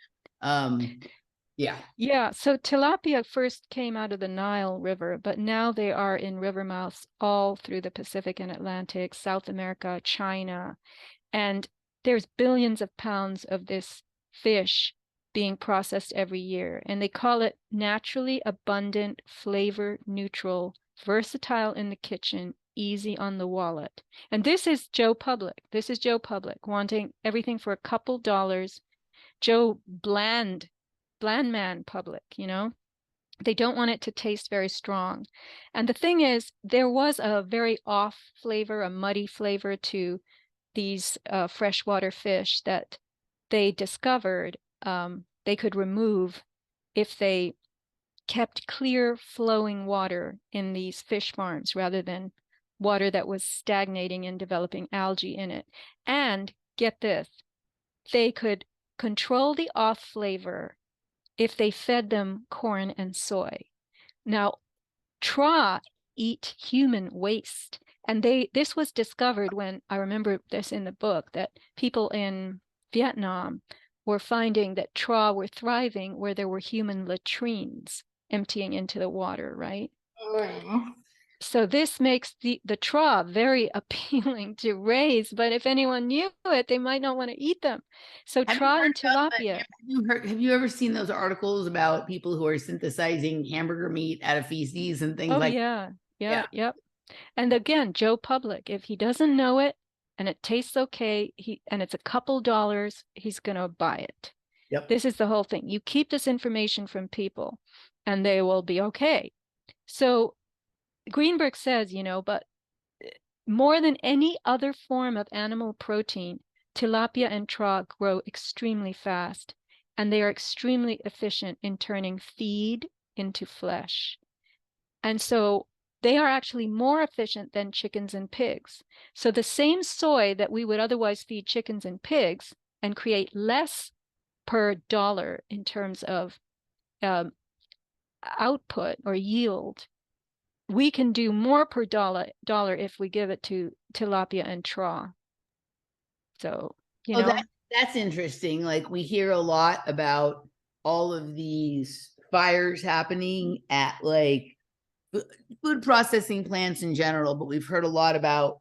Yeah. Yeah, so tilapia first came out of the Nile River, but now they are in river mouths all through the Pacific and Atlantic, South America, China, and there's billions of pounds of this fish being processed every year, and they call it naturally abundant, flavor neutral, versatile in the kitchen, easy on the wallet. And this is Joe Public. This is Joe Public wanting everything for a couple dollars. Joe Bland man public, they don't want it to taste very strong. And the thing is, there was a very off flavor, a muddy flavor to these freshwater fish that they discovered they could remove if they kept clear flowing water in these fish farms rather than water that was stagnating and developing algae in it. And get this, they could control the off flavor if they fed them corn and soy. Now, tra eat human waste. And this was discovered when, I remember this in the book, that people in Vietnam were finding that tra were thriving where there were human latrines emptying into the water, right? Oh. So this makes the tra very appealing to raise, but if anyone knew it, they might not want to eat them. So tra and tilapia. Have you ever seen those articles about people who are synthesizing hamburger meat out of feces and things like that? Yep. And again, Joe Public, if he doesn't know it and it tastes okay, and it's a couple dollars, he's going to buy it. Yep. This is the whole thing. You keep this information from people and they will be okay. So Greenberg says, but more than any other form of animal protein, tilapia and tra grow extremely fast, and they are extremely efficient in turning feed into flesh. And so they are actually more efficient than chickens and pigs. So the same soy that we would otherwise feed chickens and pigs and create less per dollar in terms of output or yield, we can do more per dollar if we give it to tilapia and tra. So, that's interesting. Like we hear a lot about all of these fires happening at like food processing plants in general, but we've heard a lot about,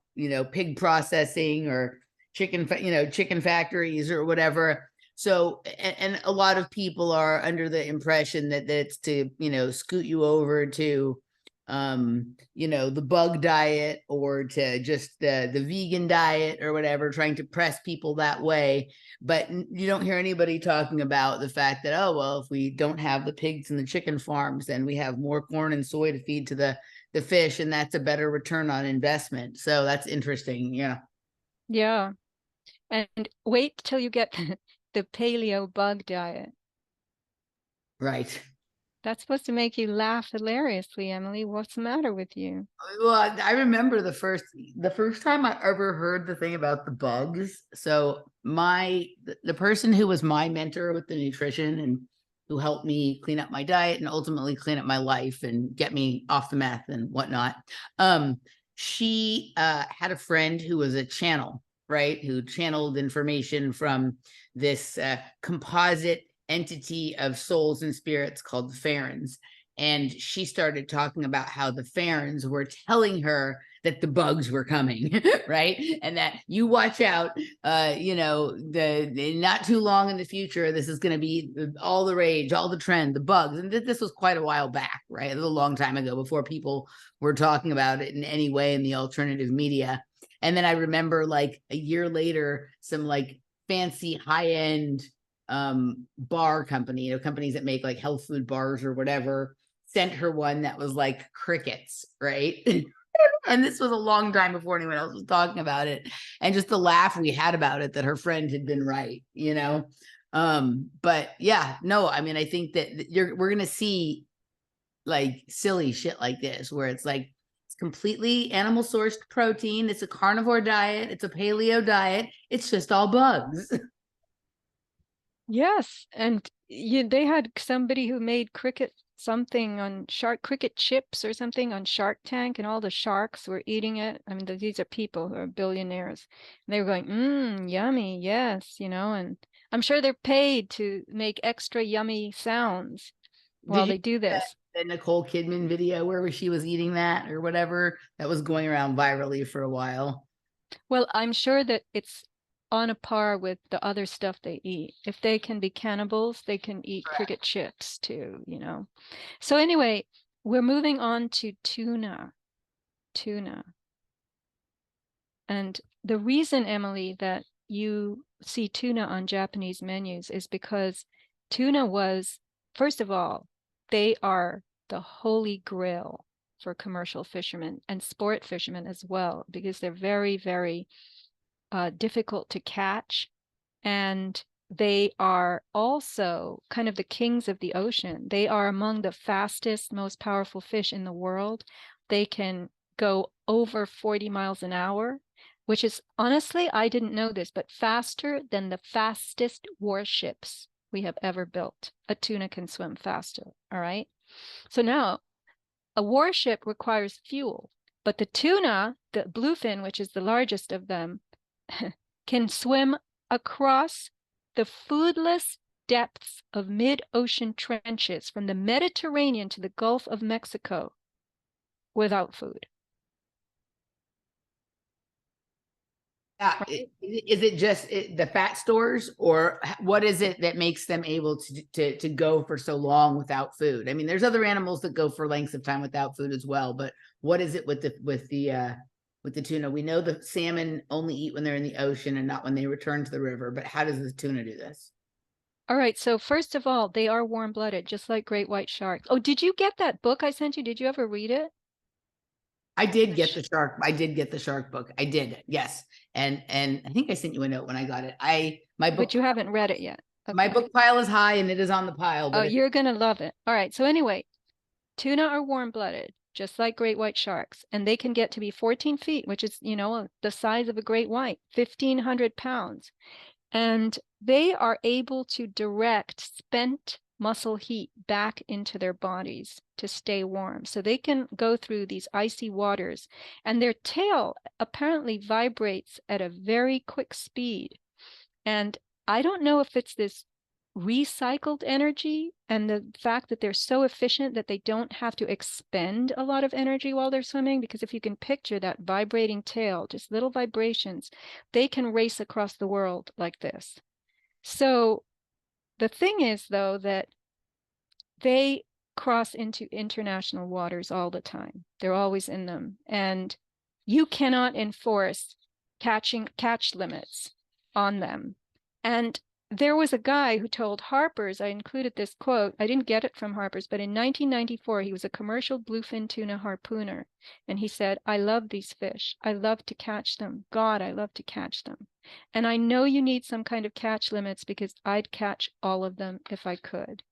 pig processing or chicken factories or whatever. So, and a lot of people are under the impression that it's to, scoot you over to, the bug diet or to just the vegan diet or whatever, trying to press people that way. But you don't hear anybody talking about the fact that, oh, well, if we don't have the pigs and the chicken farms, then we have more corn and soy to feed to the fish, and that's a better return on investment. So that's interesting. Yeah. And wait till you get the paleo bug diet. Right. That's supposed to make you laugh hilariously, Emily. What's the matter with you? Well, I remember the first time I ever heard the thing about the bugs. So the person who was my mentor with the nutrition and who helped me clean up my diet and ultimately clean up my life and get me off the meth and whatnot. She had a friend who was a channel, right? Who channeled information from this composite entity of souls and spirits called the Farons. And she started talking about how the Farons were telling her that the bugs were coming, right? And that you watch out, the not too long in the future, this is going to be all the rage, all the trend, the bugs. And this was quite a while back, right? It was a long time ago before people were talking about it in any way in the alternative media. And then I remember like a year later, some like fancy high-end bar company, you know, companies that make like health food bars or whatever, sent her one that was like crickets, right? And this was a long time before anyone else was talking about it. And just the laugh we had about it, that her friend had been right, you know? But yeah, no, I mean, I think that we're going to see like silly shit like this, where it's like, it's completely animal sourced protein. It's a carnivore diet. It's a paleo diet. It's just all bugs. Yes, and they had somebody who made something on cricket chips or something on Shark Tank, and all the sharks were eating it. I mean, these are people who are billionaires. And they were going, yummy, yes, and I'm sure they're paid to make extra yummy sounds while they do this. The Nicole Kidman video where she was eating that or whatever that was going around virally for a while? Well, I'm sure that it's on a par with the other stuff they eat. If they can be cannibals, they can eat cricket chips too, So anyway, we're moving on to tuna. And the reason, Emily, that you see tuna on Japanese menus is because tuna was, first of all, they are the holy grail for commercial fishermen and sport fishermen as well, because they're very, very difficult to catch. And they are also kind of the kings of the ocean. They are among the fastest, most powerful fish in the world. They can go over 40 miles an hour, which is, honestly, I didn't know this, but faster than the fastest warships we have ever built. A tuna can swim faster, all right? So now, a warship requires fuel, but the tuna, the bluefin, which is the largest of them, can swim across the foodless depths of mid-ocean trenches from the Mediterranean to the Gulf of Mexico without food. Right? Is it just the fat stores, or what is it that makes them able to go for so long without food? I mean, there's other animals that go for lengths of time without food as well, but what is it with the tuna? We know the salmon only eat when they're in the ocean and not when they return to the river, but how does the tuna do this? All right, so first of all, they are warm-blooded, just like great white sharks. Oh, did you get that book I sent you? Did you ever read it? I did get the shark. I did get the shark book. I did, yes. And I think I sent you a note when I got it. My book, but you haven't read it yet. Okay. My book pile is high and it is on the pile. But you're gonna love it. All right. So anyway, tuna are warm-blooded, just like great white sharks, and they can get to be 14 feet, which is, the size of a great white, 1,500 pounds. And they are able to direct spent muscle heat back into their bodies to stay warm. So they can go through these icy waters, and their tail apparently vibrates at a very quick speed. And I don't know if it's this recycled energy and the fact that they're so efficient that they don't have to expend a lot of energy while they're swimming, because if you can picture that vibrating tail, just little vibrations, they can race across the world like this. So the thing is, though, that they cross into international waters all the time. They're always in them. And you cannot enforce catch limits on them. And there was a guy who told Harper's, I included this quote, I didn't get it from Harper's, but in 1994, he was a commercial bluefin tuna harpooner. And he said, I love these fish. I love to catch them. God, I love to catch them. And I know you need some kind of catch limits, because I'd catch all of them if I could.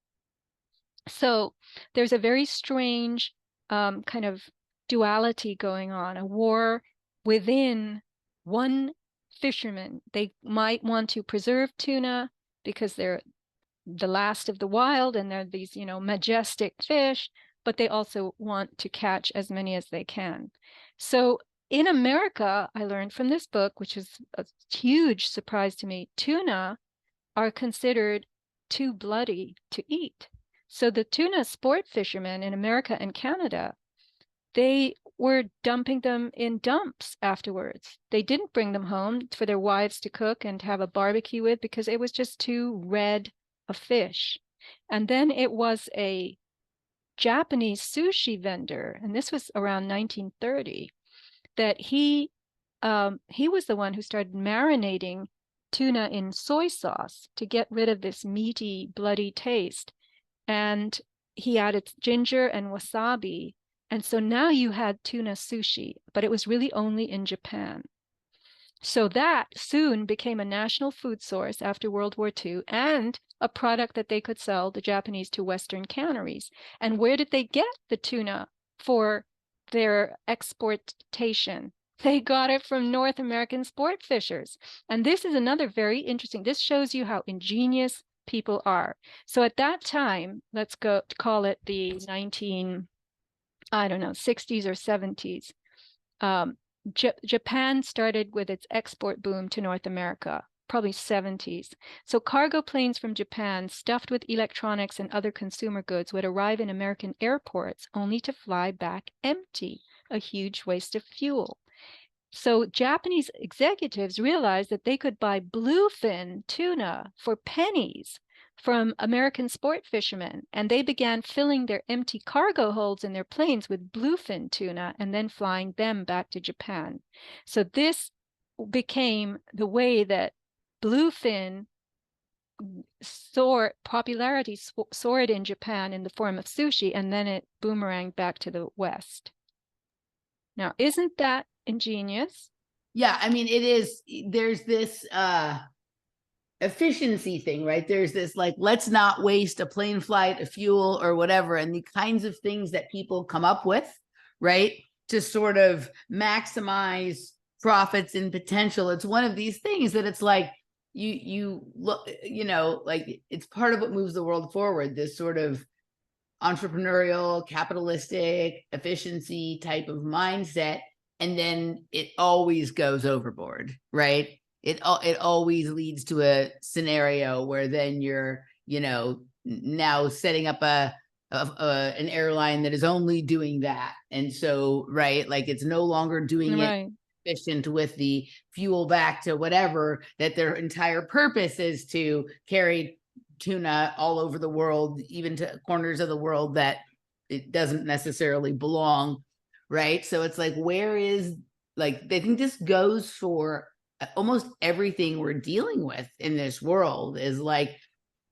So there's a very strange kind of duality going on, a war within one fisherman. They might want to preserve tuna because they're the last of the wild and they're these, majestic fish, but they also want to catch as many as they can. So in America, I learned from this book, which is a huge surprise to me, tuna are considered too bloody to eat. So the tuna sport fishermen in America and Canada, they were dumping them in dumps afterwards. They didn't bring them home for their wives to cook and have a barbecue with, because it was just too red a fish. And then it was a Japanese sushi vendor, and this was around 1930, that he was the one who started marinating tuna in soy sauce to get rid of this meaty, bloody taste. And he added ginger and wasabi. And so now you had tuna sushi, but it was really only in Japan. So that soon became a national food source after World War II and a product that they could sell, the Japanese, to Western canneries. And where did they get the tuna for their exportation? They got it from North American sport fishers. And this is another very interesting, this shows you how ingenious people are. So at that time, let's go call it the 60s or 70s. Japan started with its export boom to North America, probably 70s. So cargo planes from Japan stuffed with electronics and other consumer goods would arrive in American airports only to fly back empty, a huge waste of fuel. So Japanese executives realized that they could buy bluefin tuna for pennies from American sport fishermen, and they began filling their empty cargo holds in their planes with bluefin tuna and then flying them back to Japan. So this became the way that bluefin popularity soared in Japan in the form of sushi, and then it boomeranged back to the West. Now, isn't that ingenious? Yeah, I mean, it is. There's this efficiency thing, right? There's this like, let's not waste a plane flight, a fuel, or whatever, and the kinds of things that people come up with, right, to sort of maximize profits and potential. It's one of these things that it's like you look, like it's part of what moves the world forward. This sort of entrepreneurial, capitalistic, efficiency type of mindset. And then it always goes overboard, right? It always leads to a scenario where then you're, now setting up an airline that is only doing that. And so, right, like it's no longer doing it efficient with the fuel back to whatever, that their entire purpose is to carry tuna all over the world, even to corners of the world that it doesn't necessarily belong. Right. So it's like, where is, like, I think this goes for almost everything we're dealing with in this world, is like,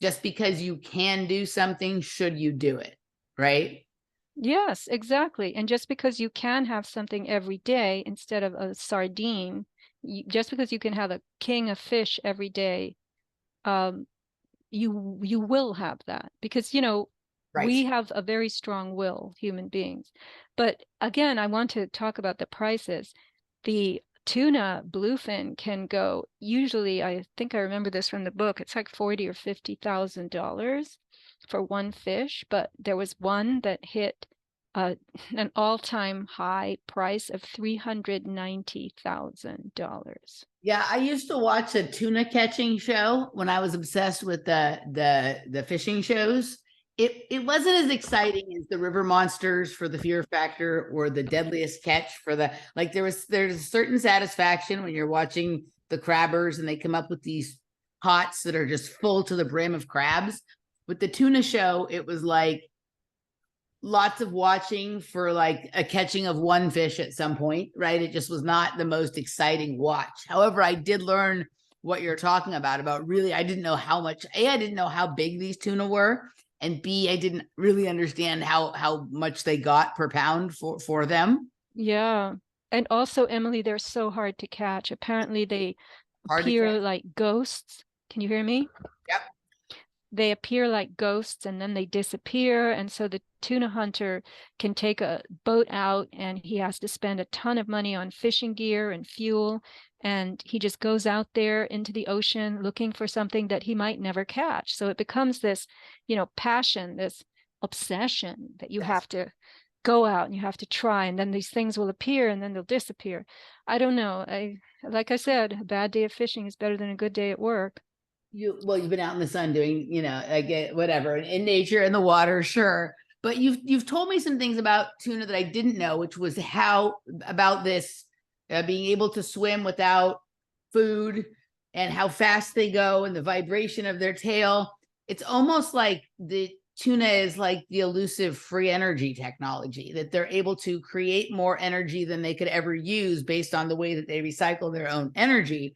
just because you can do something, should you do it? Right. Yes, exactly. And just because you can have something every day instead of a sardine, just because you can have a king of fish every day, you will have that, because we have a very strong will, human beings. But again, I want to talk about the prices. The tuna bluefin can go, usually, I think I remember this from the book, it's like $40,000 or $50,000 for one fish. But there was one that hit an all-time high price of $390,000. Yeah, I used to watch a tuna catching show when I was obsessed with the fishing shows. It wasn't as exciting as the river monsters for the fear factor, or the deadliest catch for the, like, there's a certain satisfaction when you're watching the crabbers and they come up with these pots that are just full to the brim of crabs. With the tuna show, it was like lots of watching for like a catching of one fish at some point, right? It just was not the most exciting watch. However, I did learn what you're talking about really, I didn't know how much, I didn't know how big these tuna were, and B, I didn't really understand how much they got per pound for them. Yeah. And also, Emily, they're so hard to catch. Apparently they appear like ghosts. Can you hear me? Yep. They appear like ghosts and then they disappear. And so the tuna hunter can take a boat out and he has to spend a ton of money on fishing gear and fuel. And he just goes out there into the ocean looking for something that he might never catch. So it becomes this, passion, this obsession that you have to go out and you have to try, and then these things will appear and then they'll disappear. I don't know. Like I said, a bad day of fishing is better than a good day at work. You've been out in the sun doing, like whatever, in nature, in the water, sure. But you've told me some things about tuna that I didn't know, which was about this being able to swim without food, and how fast they go and the vibration of their tail. It's almost like the tuna is like the elusive free energy technology, that they're able to create more energy than they could ever use based on the way that they recycle their own energy.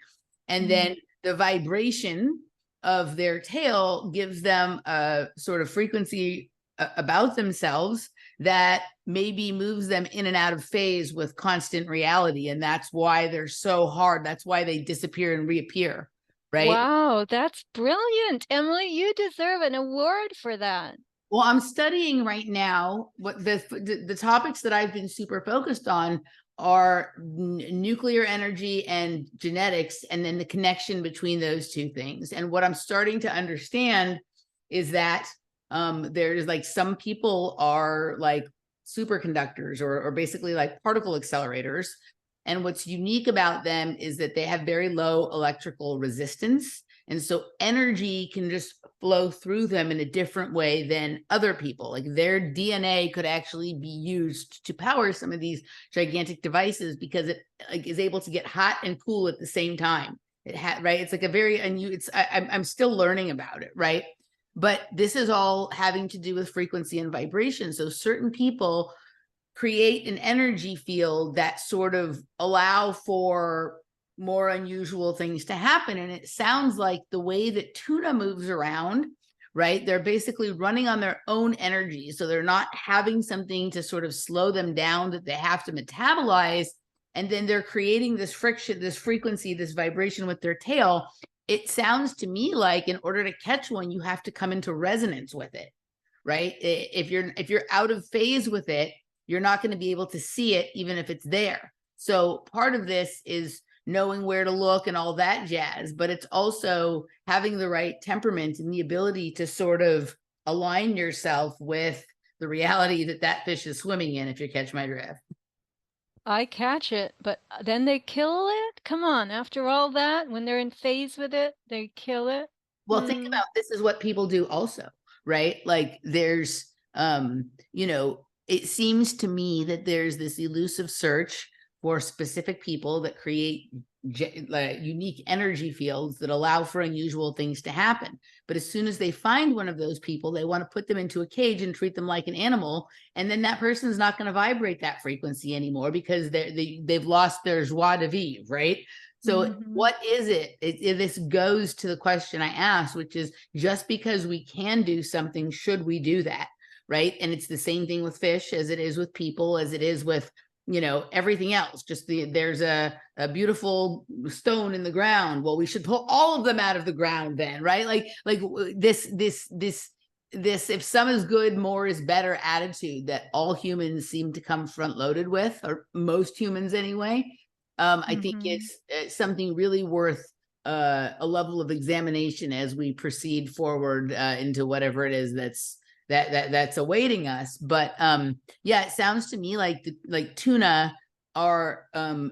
And then the vibration of their tail gives them a sort of frequency about themselves that maybe moves them in and out of phase with constant reality. And that's why they're so hard. That's why they disappear and reappear, right? Wow, that's brilliant, Emily. You deserve an award for that. Well, I'm studying right now what the topics that I've been super focused on are nuclear energy and genetics, and then the connection between those two things. And what I'm starting to understand is that there's like some people are like superconductors or basically like particle accelerators. And what's unique about them is that they have very low electrical resistance. And so energy can just flow through them in a different way than other people. Like their DNA could actually be used to power some of these gigantic devices because it like is able to get hot and cool at the same time. Right. It's like a very I'm still learning about it. Right. But this is all having to do with frequency and vibration. So certain people create an energy field that sort of allow for more unusual things to happen. And it sounds like the way that tuna moves around, right? They're basically running on their own energy. So they're not having something to sort of slow them down that they have to metabolize. And then they're creating this friction, this frequency, this vibration with their tail. It sounds to me like in order to catch one, you have to come into resonance with it, right? If you're out of phase with it, you're not going to be able to see it, even if it's there. So part of this is knowing where to look and all that jazz, but it's also having the right temperament and the ability to sort of align yourself with the reality that that fish is swimming in, if you catch my drift. I catch it, but then they kill it? Come on, after all that, when they're in phase with it, they kill it? Well, think about this is what people do also, right? Like there's, it seems to me that there's this elusive search for specific people that create unique energy fields that allow for unusual things to happen. But as soon as they find one of those people, they want to put them into a cage and treat them like an animal. And then that person's not going to vibrate that frequency anymore because they've lost their joie de vivre, right? So what is it? This goes to the question I asked, which is just because we can do something, should we do that? Right. And it's the same thing with fish as it is with people, as it is with, everything else. Just there's a beautiful stone in the ground. Well, we should pull all of them out of the ground then, right? Like this, if some is good, more is better attitude that all humans seem to come front loaded with, or most humans anyway. I think it's something really worth a level of examination as we proceed forward into whatever it is that's awaiting us. But yeah, it sounds to me like tuna are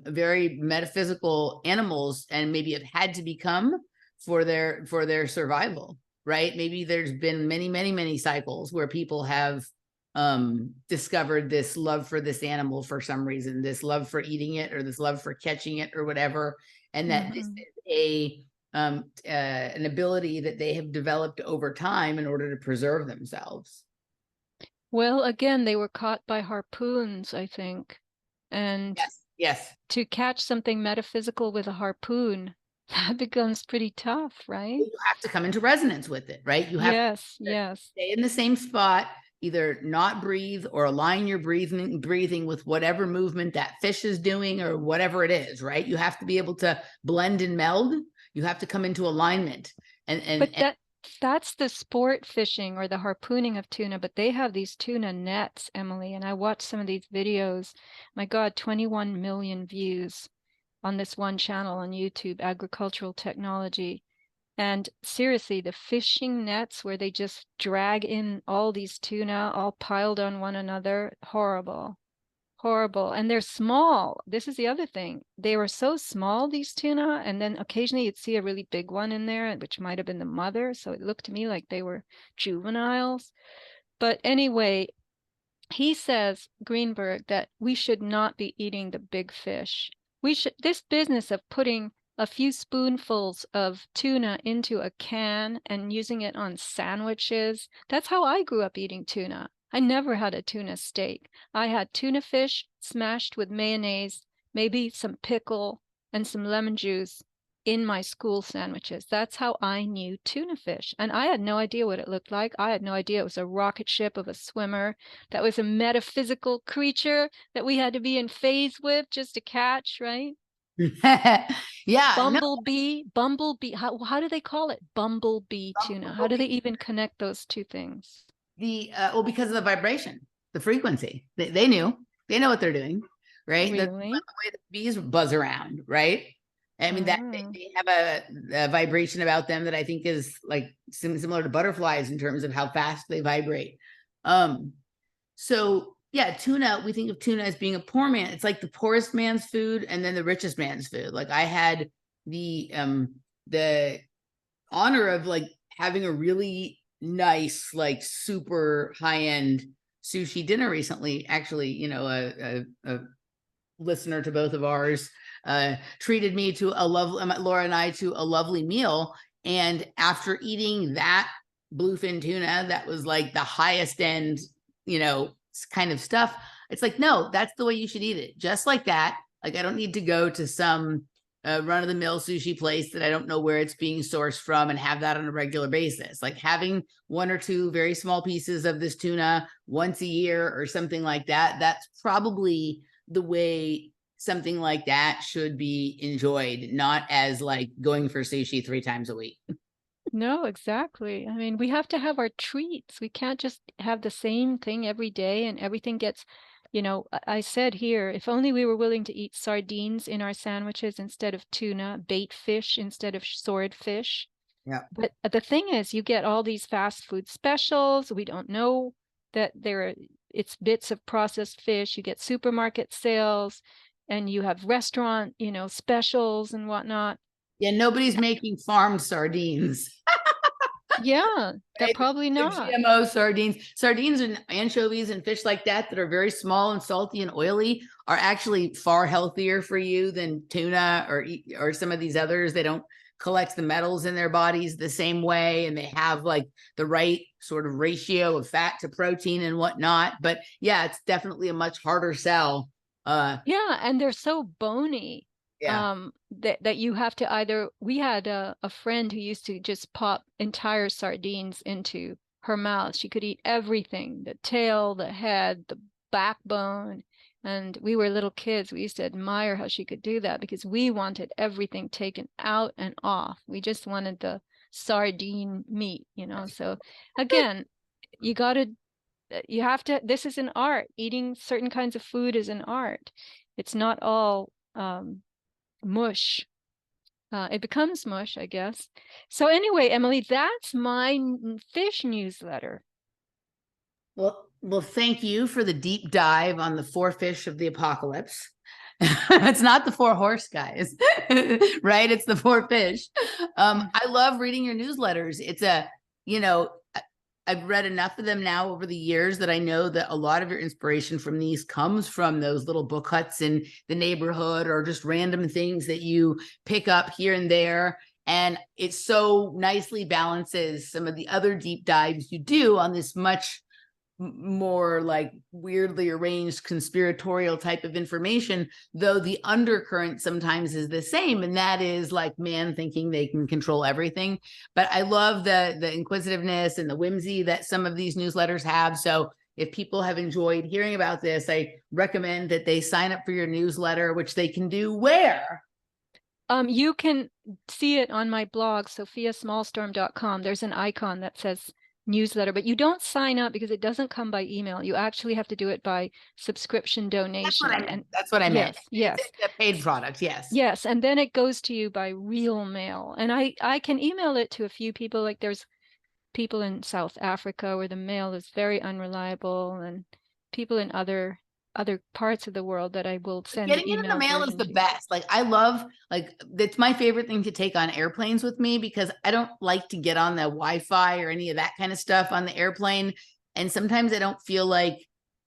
very metaphysical animals, and maybe have had to become for their survival, right? Maybe there's been many cycles where people have discovered this love for this animal for some reason, this love for eating it, or this love for catching it, or whatever, and that this is an ability that they have developed over time in order to preserve themselves. Well, again, they were caught by harpoons, I think. And yes. To catch something metaphysical with a harpoon, that becomes pretty tough, right? You have to come into resonance with it, right? You have to stay in the same spot, either not breathe or align your breathing with whatever movement that fish is doing or whatever it is, right? You have to be able to blend and meld. You have to come into alignment. But that's the sport fishing or the harpooning of tuna, but they have these tuna nets, Emily, and I watched some of these videos. My God, 21 million views on this one channel on YouTube, Agricultural Technology. And seriously, the fishing nets where they just drag in all these tuna all piled on one another, horrible. Horrible. And they're small. This is the other thing. They were so small, these tuna, and then occasionally you'd see a really big one in there, which might have been the mother. So it looked to me like they were juveniles. But anyway, he says, Greenberg, that we should not be eating the big fish. This business of putting a few spoonfuls of tuna into a can and using it on sandwiches, that's how I grew up eating tuna. I never had a tuna steak. I had tuna fish smashed with mayonnaise, maybe some pickle and some lemon juice, in my school sandwiches. That's how I knew tuna fish. And I had no idea what it looked like. I had no idea it was a rocket ship of a swimmer that was a metaphysical creature that we had to be in phase with just to catch, right? Yeah, no, Bumblebee. How do they call it? Bumblebee tuna. How do they even connect those two things? well, because of the vibration, the frequency. They know what they're doing, right? The Really? way the bees buzz around, right? I mean that Oh. they have a vibration about them that I think is like similar to butterflies in terms of how fast they vibrate. So yeah, tuna, we think of tuna as being a poor man. It's like the poorest man's food and then the richest man's food. Like I had the honor of like having a really nice, like super high-end sushi dinner recently. Actually, you know, a listener to both of ours treated me to a lovely, Laura and I, to a lovely meal. And after eating that bluefin tuna, that was like the highest end, you know, kind of stuff. It's like, no, that's the way you should eat it. Just like that. Like, I don't need to go to some run-of-the-mill sushi place that I don't know where it's being sourced from and have that on a regular basis. Like having one or two very small pieces of this tuna once a year or something like that, that's probably the way something like that should be enjoyed, not as like going for sushi 3 times a week. No, exactly. I mean, we have to have our treats. We can't just have the same thing every day and everything gets, I said here, if only we were willing to eat sardines in our sandwiches instead of tuna, bait fish instead of swordfish. Yeah. But the thing is, you get all these fast food specials. We don't know that it's bits of processed fish. You get supermarket sales and you have restaurant, specials and whatnot. Yeah, nobody's making farmed sardines. Yeah, they're Right? probably The not. GMO sardines and anchovies and fish like that are very small and salty and oily are actually far healthier for you than tuna or some of these others. They don't collect the metals in their bodies the same way, and they have like the right sort of ratio of fat to protein and whatnot. But yeah, it's definitely a much harder sell. Yeah, and they're so bony. Yeah. That you have to either, we had a friend who used to just pop entire sardines into her mouth. She could eat everything, the tail, the head, the backbone. And we were little kids. We used to admire how she could do that because we wanted everything taken out and off. We just wanted the sardine meat, So again, you have to, this is an art. Eating certain kinds of food is an art. It's not all mush. It becomes mush, I guess. So anyway, Emily, that's my fish newsletter. Well, thank you for the deep dive on the 4 fish of the apocalypse. It's not the 4 horse guys, right? It's the 4 fish. I love reading your newsletters. It's I've read enough of them now over the years that I know that a lot of your inspiration from these comes from those little book huts in the neighborhood or just random things that you pick up here and there. And it so nicely balances some of the other deep dives you do on this much more like weirdly arranged conspiratorial type of information, though the undercurrent sometimes is the same, and that is like man thinking they can control everything. But I love the inquisitiveness and the whimsy that some of these newsletters have. So if people have enjoyed hearing about this, I recommend that they sign up for your newsletter, which they can do where? You can see it on my blog, sofiasmallstorm.com. There's an icon that says newsletter, but you don't sign up because it doesn't come by email. You actually have to do it by subscription donation. That's what I meant. Yes. It's a paid product. Yes. Yes. And then it goes to you by real mail. And I can email it to a few people. Like there's people in South Africa where the mail is very unreliable, and people in other parts of the world that I will send Getting it in the mail is the best. Like I love, like it's my favorite thing to take on airplanes with me because I don't like to get on the Wi-Fi or any of that kind of stuff on the airplane. And sometimes I don't feel like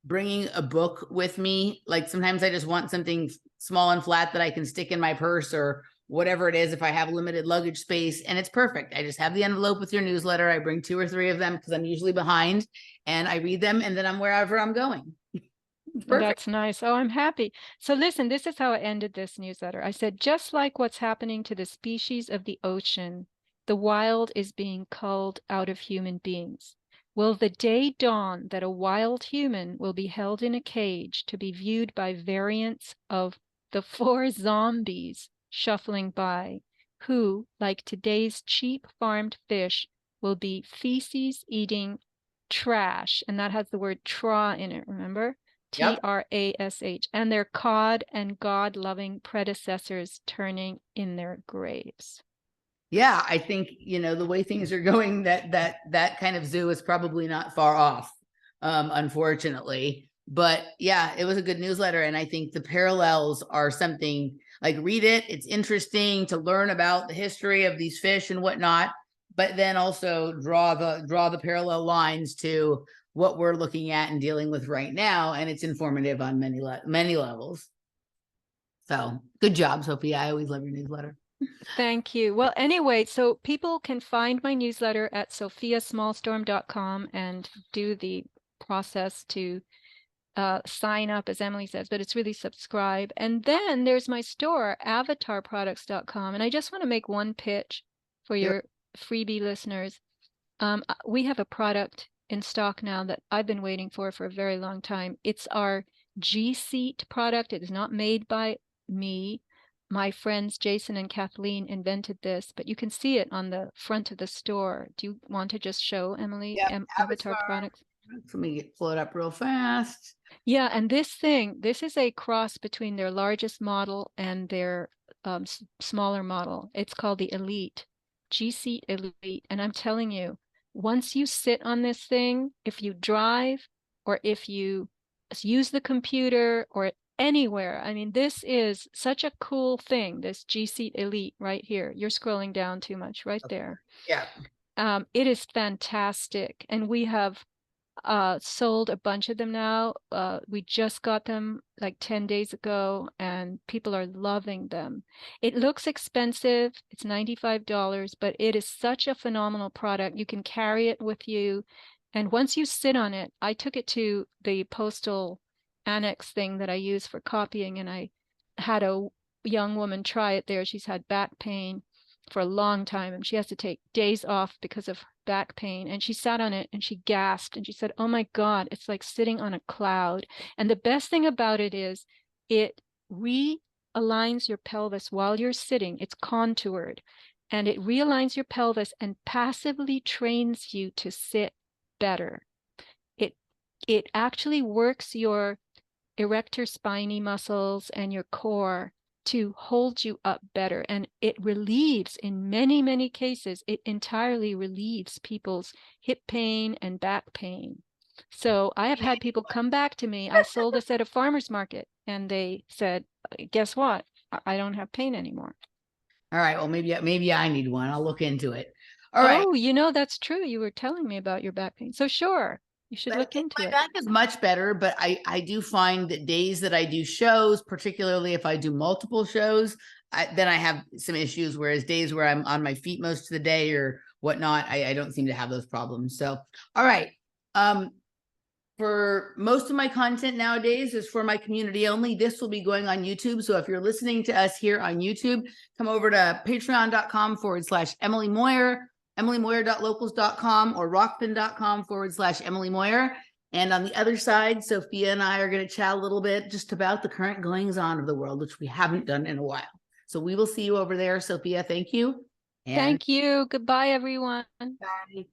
bringing a book with me. Like sometimes I just want something small and flat that I can stick in my purse or whatever it is if I have limited luggage space, and it's perfect. I just have the envelope with your newsletter. I bring 2 or 3 of them because I'm usually behind, and I read them, and then I'm wherever I'm going. It's perfect. That's nice. Oh, I'm happy. So listen, this is how I ended this newsletter. I said, just like what's happening to the species of the ocean, the wild is being culled out of human beings. Will the day dawn that a wild human will be held in a cage to be viewed by variants of the four zombies shuffling by, who, like today's cheap farmed fish, will be feces eating trash, and that has the word tra in it, remember? Yep. Trash, and their cod and God-loving predecessors turning in their graves. Yeah, I think, the way things are going, that kind of zoo is probably not far off, unfortunately. But yeah, it was a good newsletter. And I think the parallels are something like, read it. It's interesting to learn about the history of these fish and whatnot, but then also draw the parallel lines to what we're looking at and dealing with right now. And it's informative on many levels. So good job, Sophia. I always love your newsletter. Thank you. Well, anyway, so people can find my newsletter at sofiasmallstorm.com and do the process to sign up, as Emily says, but it's really subscribe. And then there's my store, avatarproducts.com. And I just want to make one pitch for your freebie listeners. We have a product in stock now that I've been waiting for a very long time. It's our G-Seat product. It is not made by me. My friends Jason and Kathleen invented this, but you can see it on the front of the store. Do you want to just show, Emily, Yep. Avatar Products? Let me pull it up real fast. Yeah, and this is a cross between their largest model and their smaller model. It's called the Elite, G-Seat Elite. And I'm telling you, once you sit on this thing, if you drive or if you use the computer or anywhere, I mean, this is such a cool thing, this G-Seat Elite right here. You're scrolling down too much right there. Yeah. It is fantastic. And we have sold a bunch of them now. We just got them like 10 days ago, and people are loving them. It looks expensive. It's $95, but it is such a phenomenal product. You can carry it with you. And once you sit on it, I took it to the postal annex thing that I use for copying, and I had a young woman try it there. She's had back pain for a long time, and she has to take days off because of back pain. And she sat on it and she gasped and she said, oh my God, it's like sitting on a cloud. And the best thing about it is it realigns your pelvis while you're sitting. It's contoured and it realigns your pelvis and passively trains you to sit better. It actually works your erector spinae muscles and your core to hold you up better. And it relieves, in many cases, it entirely relieves people's hip pain and back pain. So I have had people come back to me. I sold this at a farmer's market and they said, guess what? I don't have pain anymore. All right. Well, maybe I need one. I'll look into it. All right. Oh, that's true. You were telling me about your back pain. So sure, you should look into it. My back is much better, but I do find that days that I do shows, particularly if I do multiple shows, then I have some issues. Whereas days where I'm on my feet most of the day or whatnot, I don't seem to have those problems. So, all right. For most of my content nowadays is for my community only. This will be going on YouTube. So if you're listening to us here on YouTube, come over to patreon.com/Emily Moyer, emilymoyer.locals.com, or rockfin.com/Emily Moyer. And on the other side, Sophia and I are going to chat a little bit just about the current goings on of the world, which we haven't done in a while. So we will see you over there. Sophia, thank you. Thank you. Goodbye, everyone. Bye.